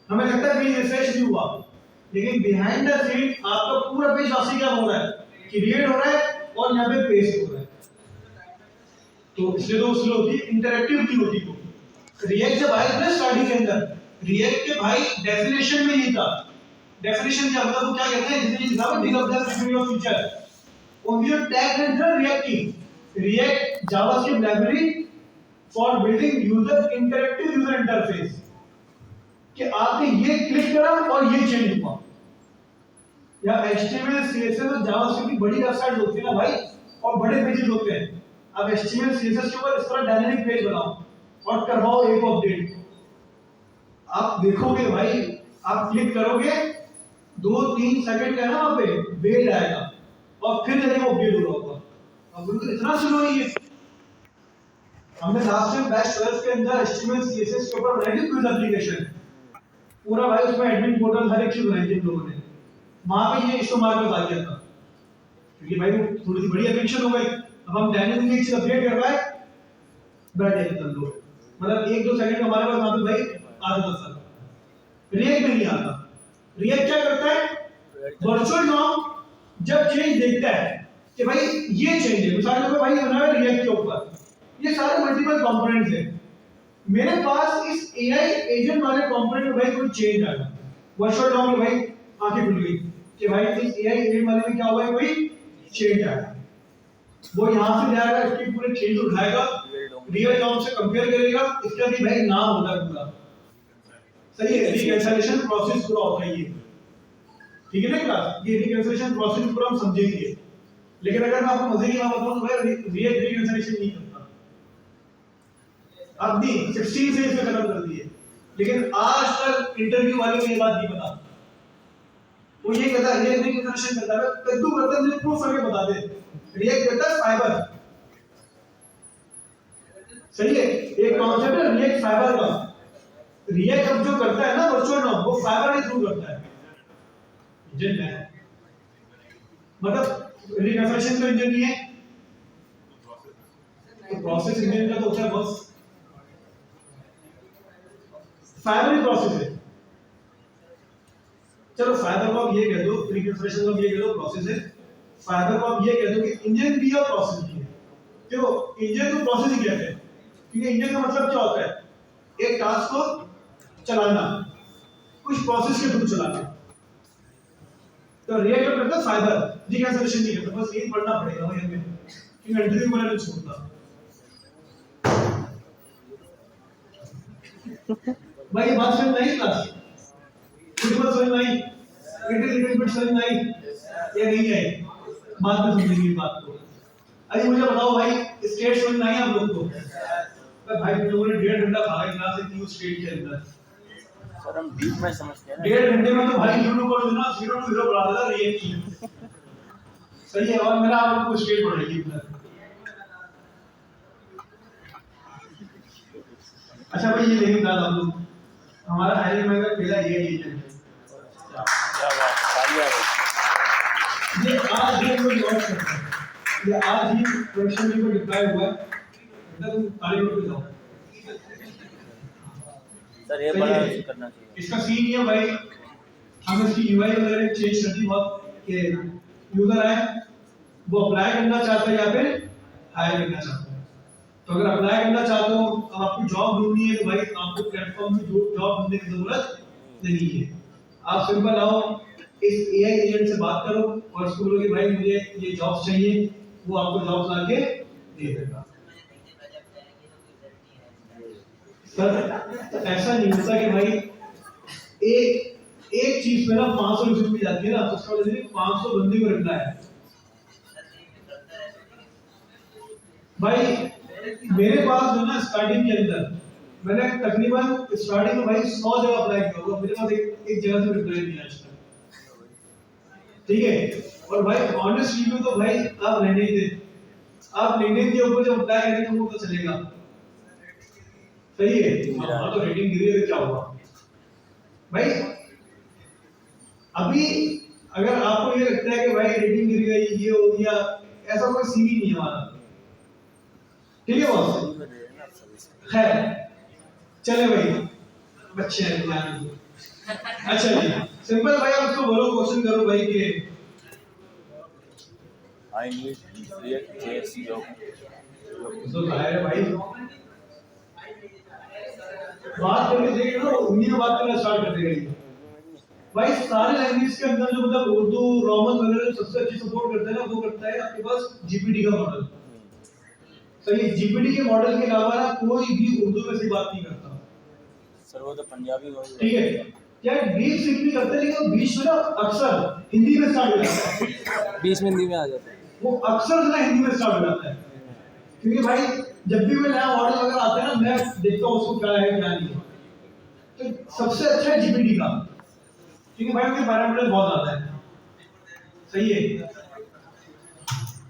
हमें लगता है पेज रिफ्रेश नहीं हुआ, लेकिन बिहाइंड द सीन आपका पूरा पेज वापसी क्या हो रहा है? क्रिएट हो रहा है और यहाँ पे पेस्ट हो रहा है। तो इसलिए तो स्लो होती है, इंटरैक्टिव नहीं होती। तो रिएक्ट जब आया था स्टार्टिंग के अंदर, रिएक्ट के भाई डेफिनेशन में नहीं था। डेफिनेशन क्या होता है, वो क्या कहते हैं, जिसमें लिखा हुआ डेवलपर फ्यूचर, उनकी जो टैग है ना रिएक्ट की, react JavaScript library for building user interactive user interface, कि आपने ये क्लिक करा और ये चेंज हुआ। या HTML CSS और जावास्क्रिप्ट की बड़ी वेबसाइट होती है ना भाई, और बड़े पेजेस होते हैं, अब HTML CSS के ऊपर इस तरह डायनामिक पेज बनाओ और करवाओ एक अपडेट, आप देखोगे भाई, आप क्लिक करोगे 2-3 सेकंड का है ना वहां पे वेट आएगा और फिर जाके वो अपडेट हो रहा होगा। अब बिल्कुल इतना स्लो नहीं है। हमने लास्ट टाइम बैच 12 के अंदर HTML CSS के ऊपर बनाई थी क्विज एप्लीकेशन, पूरा भाई उसमें एडमिन पोर्टल हर एक चीज बनाई थी लोगों ने, वहां पे ये इशू हमारे पास आ गया था, क्योंकि भाई वो थोड़ी सी बड़ी एप्लीकेशन हो गई। अब हम डायनेमिकली एक चीज अपडेट करवाए, बैठे एकदम लोग, मतलब 1-2 सेकंड हमारे पास वहां पे भाई आ जाता था। रिएक्ट में नहीं आता। रिएक्ट क्या करता है, वर्चुअल नॉर्म जब चेंज देखता है कि भाई ये चेंज है, मिसाल के भाई बना है रिएक्ट के ऊपर, ये सारे मल्टीपल कंपोनेंट्स हैं, मेरे पास इस एआई एजेंट वाले कंपोनेंट में भाई कोई चेंज आया, वर्चुअल नॉर्म में भाई आंखें खुल गई कि भाई इस एआई एजेंट वाले में क्या हुआ है, कोई चेंज आया, वो यहां से जाएगा, इसकी पूरे चेंज उठाएगा, रियल टर्म से कंपेयर करेगा, इसका भी भाई नाम होता है पूरा, सही है, रिकैंसिलेशन प्रोसेस पूरा होता है ये, ठीक है ना क्लास, ये रिकैंसिलेशन प्रोसेस पूरा हम समझेंगे। लेकिन अगर मैं आपको मजे की बात बताऊं तो भाई रियल रिकैंसिलेशन नहीं करता, अब भी 16 से इसमें खत्म कर दिए, लेकिन आज तक इंटरव्यू वाले को ये बात नहीं पता, वो ये कहता है रियल रिकैंसिलेशन करता है, कद्दू करता है, मुझे प्रूफ करके बता दे, रिएक्ट करता है फाइबर, सही है, एक कॉन्सेप्ट है रिएक्ट फाइबर का, रिएक्ट अब जो करता है ना वर्चुअल नॉर्म, वो फाइबर के थ्रू करता है, इंजन है, मतलब रिकैंसिलेशन का इंजन नहीं है, तो प्रोसेस इंजन का तो होता है बस, फाइबर ही प्रोसेस है। चलो फाइबर को आप ये कह दो, रिकैंसिलेशन को आप ये कह दो प्रोसेस है, फाइबर को आप ये कह दो कि इंजन भी और प्रोसेस भी है। देखो इंजन को प्रोसेस ही कहते हैं, क्योंकि इंजन का मतलब क्या होता है, एक टास्क को चलाना, कुछ प्रोसेस के थ्रू चलाना। तो रिएक्ट करता है फाइबर, रिकैंसिलेशन नहीं करता, बस यही पढ़ना पड़ेगा भाई हमें, क्योंकि इंटरव्यू में नहीं छोड़ता भाई। बात समझ में आई क्लास, कुछ बात समझ में आई, लिटिल बिट समझ में आई या नहीं आई, बाद में समझेंगे बात को। अरे मुझे बताओ भाई, स्टेट समझ में आई आप लोग को? भाई तुम लोगों ने 1.5 घंटा भागा क्लास एक न्यू स्टेट के अंदर, सर हम डीप में समझते हैं ना, 1.5 घंटे में तो भाई यूट्यूब पर ना 0 to 0 बढ़ा देगा रिएक्ट की, सही है, और मेरा आप लोग को स्टेट पढ़ेगी इधर। अच्छा भाई ये लेकिन बात आप लोग, हमारा हायरिंग मैनेजर पहला ये एजेंट है, क्या बात तालियां भाई, ये आज ही कोई लॉन्च करता है, ये आज ही प्रोडक्शन में डिप्लॉय हुआ है, मतलब तुम तारीख पे जाओ, सर ये सही बड़ा है। करना चाहिए। इसका सीन ये है भाई, हम इसकी यूआई वगैरह चेंज कर दी बहुत कि यूजर आए वो अप्लाई करना चाहता है या फिर हायर करना चाहता है। तो अगर अप्लाई करना चाहते हो, अब आपको जॉब ढूंढनी है तो भाई आपको प्लेटफॉर्म में जॉब ढूंढने की जरूरत नहीं है। आप सिंपल आओ इस एआई एजेंट से बात करो और उसको बोलो कि भाई मुझे ये जॉब चाहिए, वो आपको जॉब ला के दे देगा। सर ऐसा नहीं होता कि भाई एक चीज पे ना 500 रिव्यू भी जाती है ना, तो उसका मतलब 500 बंदे को रिप्लाई है। भाई मेरे पास जो ना स्टार्टिंग के अंदर मैंने तकरीबन स्टार्टिंग में भाई 100 जगह अप्लाई किया होगा, मेरे पास एक जगह से रिप्लाई नहीं आया। ठीक है, और भाई ऑनेस्ट रिव्यू तो भाई आप रहने ही दे, आप लेने के ऊपर जब अप्लाई करेंगे वो तो चलेगा। सही है, हाँ तो रेटिंग गिरी है तो क्या हुआ भाई। अभी अगर आपको ये लगता है कि भाई रेटिंग गिर गई ये हो गया, ऐसा कोई सीन ही नहीं है हमारा। ठीक है बॉस, खैर चले भाई, बच्चे हैं ध्यान दो। अच्छा जी सिंपल भाई, आप उसको बोलो क्वेश्चन करो भाई के I need react JS job. तो है भाई बात करके देखिए ना, हिंदी में बात करना स्टार्ट कर देगा भाई। सारे लैंग्वेज के अंदर जो मतलब उर्दू रोमन वगैरह सबसे अच्छी सपोर्ट करता है ना, वो करता है आपके पास जीपीटी का मॉडल। सही, जीपीटी के मॉडल के अलावा ना कोई भी उर्दू में से बात नहीं करता। सर वो तो पंजाबी हो ठीक है, क्या डीप सीख भी करते हैं, लेकिन बीच में ना अक्सर हिंदी में स्टार्ट हो जाता है, बीच में हिंदी में आ जाता है। वो अक्सर ना हिंदी में स्टार्ट हो जाता है। क्योंकि भाई जब भी कोई नया मॉडल वगैरह आता है ना, मैं देखता हूँ उसको क्या है क्या नहीं है। तो सबसे अच्छा है जीपीटी का, क्योंकि भाई उसके पैरामीटर बहुत ज्यादा है। सही है,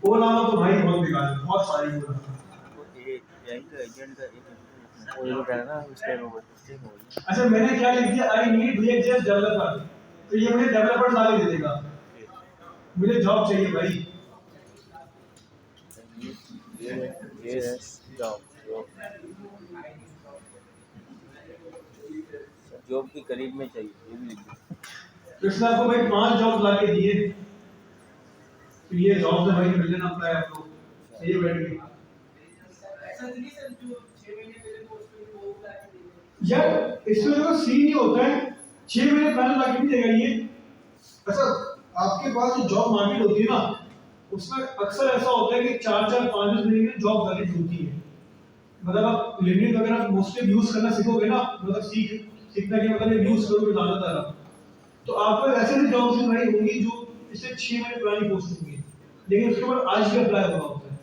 वो नाम तो भाई बहुत बेकार है, बहुत सारी वो यही तो एजेंट का वो जो कह रहा है ना उस टाइम वो अच्छा मैंने क्या लिख दिया, आई नीड रिएक्ट.जेएस डेवलपर, तो ये मुझे डेवलपर आगे दे देगा, मुझे जॉब चाहिए भाई। ये जॉब जॉब के करीब में चाहिए, ये भी लिख दो। तो इसने आपको भाई 5 जॉब ला के दिए, तो ये जॉब से भाई मिल लेना अपना है आपको। सही है बैठ गई ऐसा नहीं सर जो 6 महीने पहले पोस्ट हुई वो लाके देंगे यार, इसमें जो सीन ये होता है 6 महीने पहले ला के नहीं देगा ये। अच्छा आपके पास जो जॉब मार्केट होती है ना, उसमें अक्सर ऐसा होता है कि 4-4 5 महीने में जॉब वैलिड होती है। मतलब आप लिंक्डइन वगैरह मोस्टली यूज करना सीखोगे ना, मतलब सीखना के मतलब यूज करोगे ज्यादातर, तो आपको ऐसे भी जॉब्स भाई होंगी जो इससे 6 महीने पुरानी पोस्ट होंगी, लेकिन उसके बाद आज भी अप्लाई होगा होता है।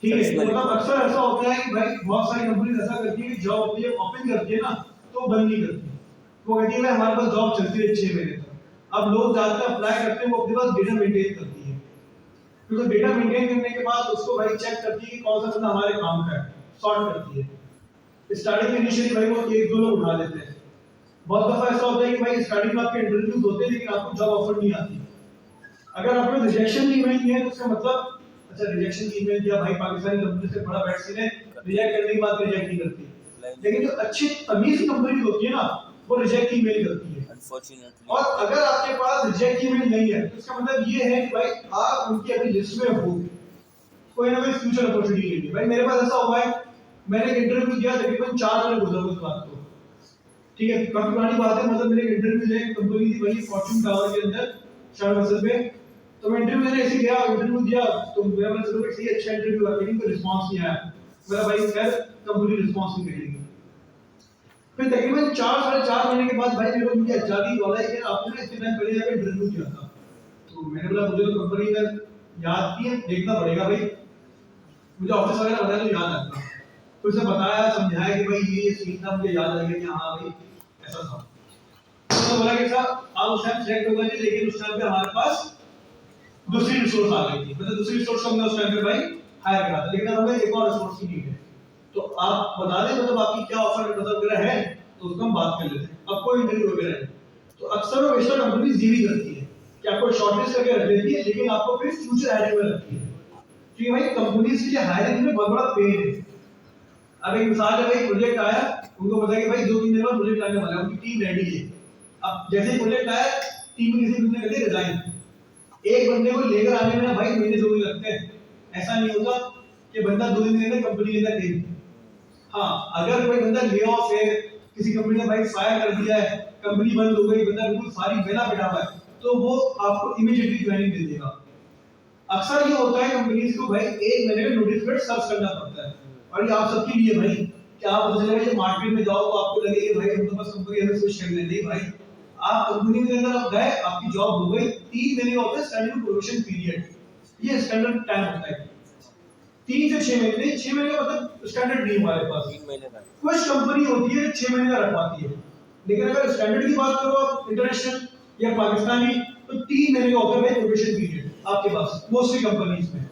ठीक है, तो मतलब अक्सर ऐसा होता है कि भाई बहुत सारी कंपनीज ऐसा करती है कि जॉब अपनी ओपन करती है ना तो बंद नहीं करती, वो कहती है भाई हमारे पास जॉब चलती है 6 महीने तक। अब लोग जाते हैं अप्लाई करते हैं, वो अपने पास डेटा मेंटेन करती है, क्योंकि डेटा मेंटेन करने के बाद उसको भाई चेक करती है कि कौन सा बंदा हमारे काम का है, सॉर्ट करती है। स्टार्टिंग में इनिशियली भाई वो 1-2 लोग उठा लेते हैं। बहुत दफा ऐसा होता है कि भाई स्टार्टिंग में आपके इंटरव्यूज होते हैं लेकिन आपको जॉब ऑफर नहीं आती। अगर आपने रिजेक्शन ईमेल किया है तो उसका मतलब, अच्छा रिजेक्शन ईमेल दिया भाई, पाकिस्तानी कंपनी से बड़ा बैट सीन है, रिजेक्ट करने के बाद रिजेक्ट नहीं करती, लेकिन जो अच्छी तमीज कंपनी होती है ना वो रिजेक्ट ईमेल करती है। अनफॉर्चूनेटली, और अगर आपके पास रिजेक्ट ईमेल नहीं है तो इसका मतलब ये है कि भाई आप उनकी अभी लिस्ट में हो, कोई ना कोई फ्यूचर अपॉर्चुनिटी के लिए। भाई मेरे पास ऐसा हुआ है, मैंने इंटरव्यू दिया तकरीबन 4 महीने गुजर गए उस बात को। ठीक है, काफी पुरानी बात है, मतलब मेरे इंटरव्यू है कंपनी थी वही फॉर्च्यून टावर के अंदर शार्ट मसल पे, तो मैं इंटरव्यू देने ऐसे गया, इंटरव्यू दिया तो मेरा मतलब चलो सही अच्छा इंटरव्यू हुआ, लेकिन कोई रिस्पांस नहीं आया। मेरा भाई खैर कंपनी रिस्पांस नहीं करेगी। फिर तकरीबन 4-4.5 महीने के बाद भाई मेरे को मुझे अचानक बोला कि आपने ना इतने टाइम पहले जाकर इंटरव्यू दिया था, तो मैंने बोला मुझे तो कंपनी का याद नहीं है, देखना पड़ेगा भाई, मुझे ऑफिस वगैरह बताया तो याद आता। तो उसे बताया समझाया कि भाई ये सीन था, मुझे याद आ गया कि हाँ भाई ऐसा था। तो बोला कि साहब आप उस टाइम सिलेक्ट हो गए थे, लेकिन उस टाइम पे हमारे पास दूसरी रिसोर्स आ गई थी, मतलब दूसरी रिसोर्स हमने उस टाइम पे भाई हायर करा था, लेकिन हमें एक और रिसोर्स की नीड है, तो आप बता दें मतलब आपकी क्या ऑफर वगैरह है, तो उसको हम बात कर लेते हैं। अब कोई इंटरव्यू वगैरह है तो अक्सर वो वेस्टर कंपनीज ये भी करती है कि आपको शॉर्टलिस्ट करके रख देती है, लेकिन आपको फिर फ्यूचर हायरिंग में रखती है, क्योंकि भाई कंपनीज के लिए हायरिंग में बहुत बड़ा पेन है। अब एक मिसाल है भाई, प्रोजेक्ट आया, उनको पता है कि भाई 2-3 दिन बाद प्रोजेक्ट आने वाला है, उनकी टीम रेडी है। अब जैसे ही प्रोजेक्ट आया, टीम में किसी बंदे ने कर दिया रिजाइन। एक बंदे को लेकर आने में भाई महीने 2 महीने लगते हैं। ऐसा नहीं होता कि बंदा 2 दिन में कंपनी के अंदर नहीं। हाँ, अगर कोई बंदा ले ऑफ है, किसी कंपनी ने भाई फायर कर दिया है, कंपनी बंद हो गई, बंदा बिल्कुल सारी बेला बैठा हुआ है, तो वो आपको इमीडिएटली ज्वाइनिंग दे देगा। अक्सर ये होता है कंपनीज को भाई 1 महीने का नोटिस पीरियड सर्व करना पड़ता है। और ये आप सबके लिए भाई, क्या आप पता चलेगा जब मार्केट में जाओ तो आपको लगे कि भाई हम तो बस कंपनी में स्विच कर लेंगे। भाई आप कंपनी के अंदर आप गए, आपकी जॉब हो गई, 3 महीने का होता है स्टैंडर्ड प्रोबेशन पीरियड। ये स्टैंडर्ड टाइम होता है। 3 से 6 महीने, 6 महीने का मतलब स्टैंडर्ड नहीं हमारे पास। 3 महीने का कुछ कंपनी होती है 6 महीने का रखवाती है, लेकिन अगर स्टैंडर्ड की बात करो आप इंटरनेशनल या पाकिस्तानी, तो 3 महीने का होता है प्रोबेशन पीरियड आपके पास मोस्टली कंपनीज में।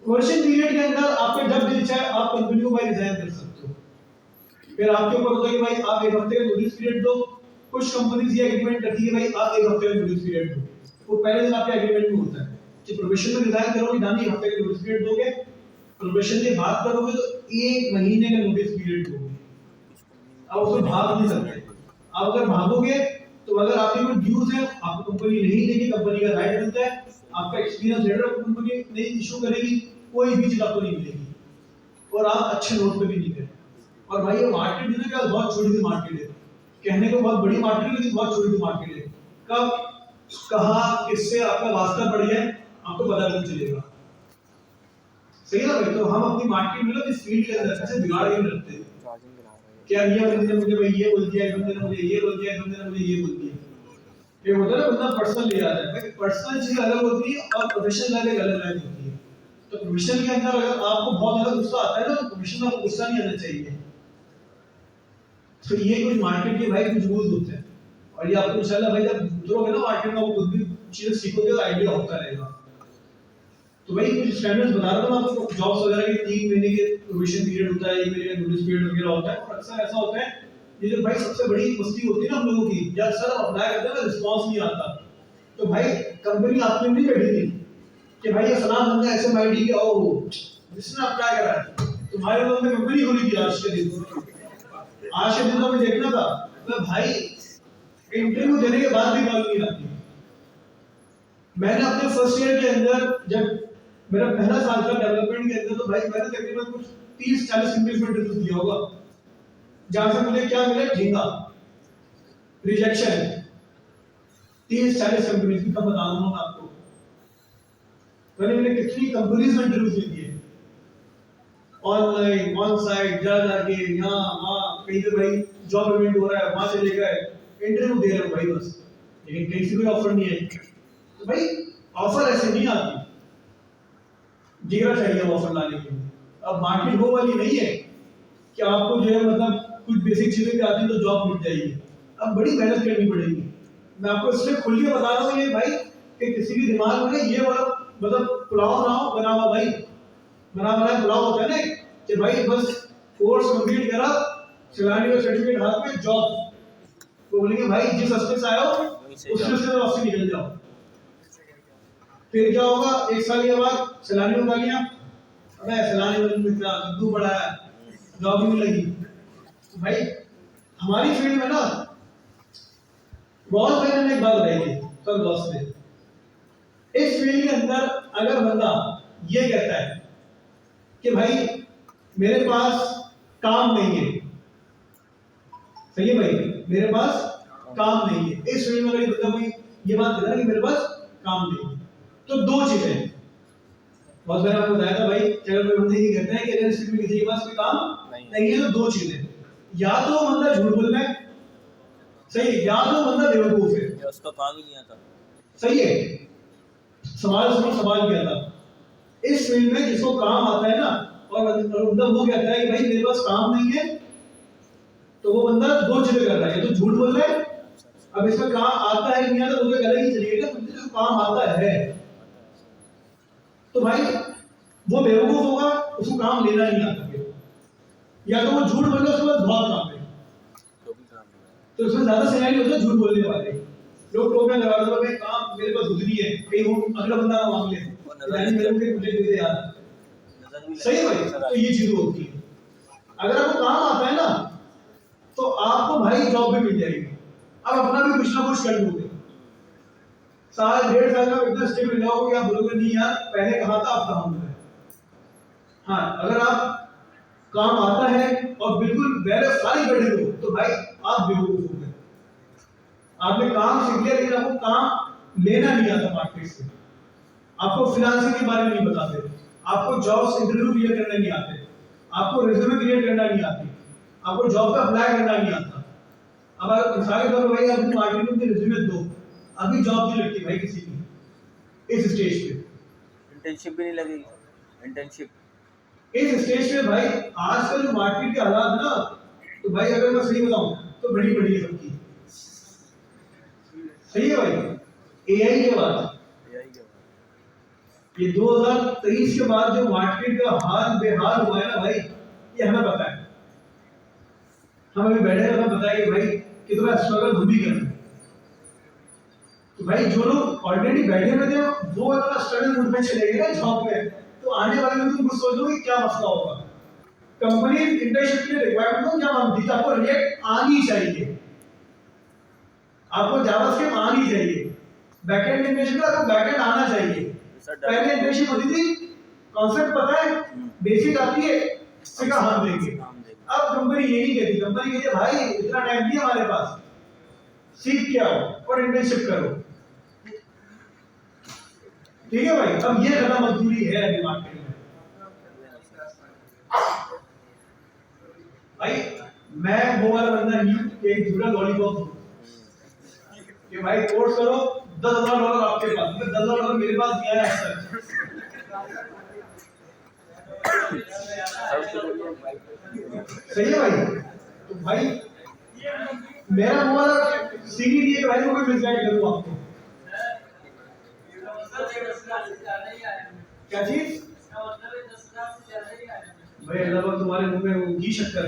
प्रोबेशन पीरियड के अंदर आपको जब दिल चाहे आप कंपनी को भाई रिजाइन कर सकते हो। फिर आपके ऊपर होता है कि भाई आप 1 हफ्ते का नोटिस पीरियड दो। कुछ कंपनीज ये एग्रीमेंट करती है भाई आप 1 हफ्ते का नोटिस पीरियड दो, वो पहले दिन आपके एग्रीमेंट में होता है कि प्रोबेशन में रिजाइन करोगे ना, 1 हफ्ते का नोटिस पीरियड दोगे, प्रोबेशन के बाद करोगे तो 1 महीने का नोटिस पीरियड दोगे। अब उसमें भाग नहीं सकते। अब अगर भागोगे तो अगर आपके कोई ड्यूज है, आपको कंपनी नहीं देगी, कंपनी का राइट बनता है, आपका एक्सपीरियंस लेटर कंपनी नहीं इशू करेगी, कोई भी चीज आपको नहीं मिलेगी और आप अच्छे नोट पे भी नहीं गए। और भाई ये मार्केट जो है क्या बहुत छोटी सी मार्केट है, कहने को बहुत बड़ी मार्केट है लेकिन बहुत छोटी सी मार्केट है। कब कहां किससे आपका वास्ता पड़ गया आपको पता नहीं चलेगा। सही है ना भाई? तो हम अपनी मार्केट में ना इस फील्ड के अंदर ऐसे बिगाड़ के रखते हैं। क्या ये बंदे ने मुझे भाई ये बोल दिया, बंदे ने मुझे ये बोल दिया, बंदे ने मुझे ये बोल दिया। ये होता है ना, बंदा पर्सनल ले आता है। भाई पर्सनल चीज अलग होती है और प्रोफेशनल अलग अलग होती है। तो प्रोफेशनल के अंदर अगर आपको बहुत ज्यादा गुस्सा आता है ना, तो प्रोफेशनल में आपको गुस्सा नहीं आना चाहिए। तो ये कुछ मार्केट के भाई कुछ रूल्स होते हैं और ये आपको इंशाल्लाह भाई जब उतरोगे ना मार्केट में, वो खुद भी चीजें सीखोगे तो आइडिया होता रहेगा। तो भाई कुछ स्टैंडर्ड्स बता रहा था आपको, जॉब्स वगैरह के 3 महीने के प्रोबेशन पीरियड होता है, 1 महीने का नोटिस पीरियड वगैरह होता है। और अक्सर ऐसा होता है, ये जो भाई सबसे बड़ी मस्ती होती है ना हम लोगों की, जब सर अप्लाई करते हैं ना रिस्पांस नहीं आता, तो भाई कंपनी आपने नहीं बैठी थी कि भाई ये फलाना बंदा एसएमआईडी के ओ जिसने अप्लाई करा है, तुम्हारे लोगों ने कंपनी खोली थी आज के दिन। आज के दिन तो मैं देखना था, तो भाई इंटरव्यू देने के बाद भी कॉल नहीं आती। मैंने अपने फर्स्ट ईयर के अंदर जब मेरा पहला साल था डेवलपमेंट के अंदर, तो भाई मैंने तकरीबन कुछ 30-40 कंपनीज में इंटरव्यू दिया होगा, जहां से मुझे क्या मिला, झींगा, रिजेक्शन। 30-40 कंपनीज की बता रहा हूं आपको। मैंने कितनी कंपनीज में इंटरव्यू दिए, ऑनलाइन ऑन साइट जा जाके यहाँ वहाँ, कहीं पे भाई जॉब इवेंट हो रहा है वहां चले गए, इंटरव्यू दे रहे हो भाई बस, लेकिन कहीं से कोई ऑफर नहीं है। तो भाई ऑफर ऐसे नहीं आती, जिगरा चाहिए ऑफर लाने के लिए। अब मार्केट वो वाली नहीं है कि आपको जो है मतलब कुछ बेसिक चीजें भी आती तो जॉब मिल जाएगी। अब बड़ी मेहनत करनी पड़ेगी। मैं आपको इसलिए खुल के बता रहा हूँ ये भाई कि किसी भी दिमाग में ये वाला मतलब पुलाव ना हो बना हुआ, भाई बना बनाया पुलाव होता है ना कि भाई बस कोर्स कंप्लीट करा, सिलानी का सर्टिफिकेट हाथ में, जॉब, तो बोलेंगे भाई जिस रास्ते से आए हो उस रास्ते से वापस निकल जाओ। फिर क्या होगा, 1 साल के बाद सैलानी उठा लिया, अबे सैलानी में क्या कद्दू पड़ा है, जॉब ही नहीं लगी। तो भाई हमारी फील्ड में ना बहुत भाई ने एक बात बताई थी सर बॉस ने, इस फील्ड के अंदर अगर बंदा ये कहता है कि भाई मेरे पास काम नहीं है, सही है भाई, मेरे पास काम नहीं है, इस फील्ड में अगर बंदा कोई ये बात कहता है कि मेरे पास काम नहीं है, तो 2 चीजें बहुत मैंने आपको बताया था भाई, अगर कोई बंदे ये कहते हैं कि अगर इस फील्ड में किसी के पास कोई काम नहीं है, तो 2 चीजें, या तो बंदा झूठ बोल रहा है, सही, या तो बंदा बेवकूफ है, उसका काम ही नहीं आता। सही है। सवाल किया था, इस फील्ड में जिसको काम आता है ना, और बंदा वो कहता है कि भाई मेरे पास काम नहीं है, तो वो बंदा 2 चीजें कर रहा है, तो झूठ बोल रहा है, अब इसमें काम आता है नहीं आता वो तो अलग ही चलिएगा, तो काम आता है तो भाई वो बेवकूफ होगा, उसको काम लेना नहीं आता, या तो वो झूठ बोल रहा है उसके पास बहुत काम है, तो उसमें ज्यादा सिनेरियो होता है झूठ बोलने वाले लोग टोकना लगा दो भाई काम मेरे पास उतनी है, कहीं वो अगला बंदा ना मांग ले, यानी मेरे को मुझे दे दे यार, सही भाई। तो ये चीज होती है, अगर आपको काम आता है ना तो आपको भाई जॉब भी मिल जाएगी, अब अपना भी कुछ ना कुछ कर लोगे। साल 1.5 साल में इतना स्टेबल जाओगे कि आप बोलोगे नहीं यार पहले कहाँ था अब कहाँ हूँ मैं। हाँ, अगर आप काम आता है और बिल्कुल पहले सारी बैठे हो तो भाई आप बेवकूफ हो गए। आपने काम सीख लिया लेकिन आपको काम लेना नहीं आता मार्केट से, आपको फ्रीलांसिंग के बारे में नहीं बताते, आपको जॉब्स इंटरव्यू क्लियर करना नहीं आते, आपको रिज्यूमे क्रिएट करना नहीं आती, आपको जॉब पे अप्लाई करना नहीं आता। अब अगर मिसाल के तौर पर भाई अपनी मार्केट में रिज्यूमे दो, अभी जॉब नहीं लगती भाई किसी की इस स्टेज पे, इंटर्नशिप भी नहीं लगेगी। इंटर्नशिप इस स्टेज पे भाई आजकल जो मार्केट के हालात ना, तो भाई अगर मैं सही बताऊं तो बड़ी बड़ी है सबकी। सही है भाई, एआई के बाद ये 2023 के बाद जो मार्केट का हाल बेहाल हुआ है ना भाई, ये हमें पता है। हम अभी बैठे हैं, हमें पता है कि भाई कितना स्ट्रगल हम भी कर रहे हैं। तो भाई जो लोग ऑलरेडी बैठे हुए थे वो इतना स्ट्रगल उठ पे चले गए ना जॉब में, तो आने वाले में तुम कुछ सोचो कि क्या मसला होगा। कंपनी इंटर्नशिप के लिए रिक्वायरमेंट को क्या मांगती है, आपको रिएक्ट आनी चाहिए, आपको जावास्क्रिप्ट आनी चाहिए, बैकएंड इंटर्नशिप में आपको बैकएंड आना चाहिए। पहले इंटर्नशिप होती थी, कॉन्सेप्ट पता है, बेसिक आती है, सिखा हम देंगे। अब कंपनी ये नहीं कहती, कंपनी कहती है भाई इतना टाइम नहीं हमारे पास, सीख के आओ और इंटर्नशिप करो। ठीक है भाई, अब ये ज्यादा मजदूरी है अभी मार्केट में। भाई मैं वो वाला बंदा नहीं हूं कि एक झूठा लॉलीपॉप हूं कि भाई कोर्स करो $10,000 आपके पास, $10,000 मेरे पास गया है सर। सही है भाई, तो भाई मेरा वो वाला सीरी नहीं है भाई, मैं कोई मिसगाइड करूं आपको। क्या चीज भाई, अल्लाह पाक तुम्हारे मुंह में वो घी शक्कर,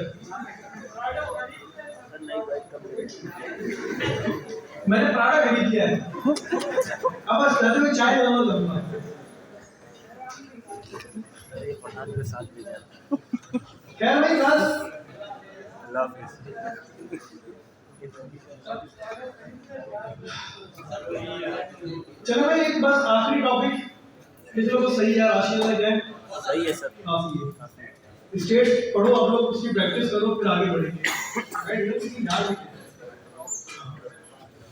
मैंने प्राडा खरीद लिया है, अब बस घर में चाय बनाना करूंगा। खैर भाई बस चलो भाई, एक बस आखिरी टॉपिक चलो तो सही है, आशीर्वाद है, सही है सर, काफी है। स्टेट्स पढ़ो आप लोग, उसकी प्रैक्टिस करो, फिर आगे बढ़ेंगे।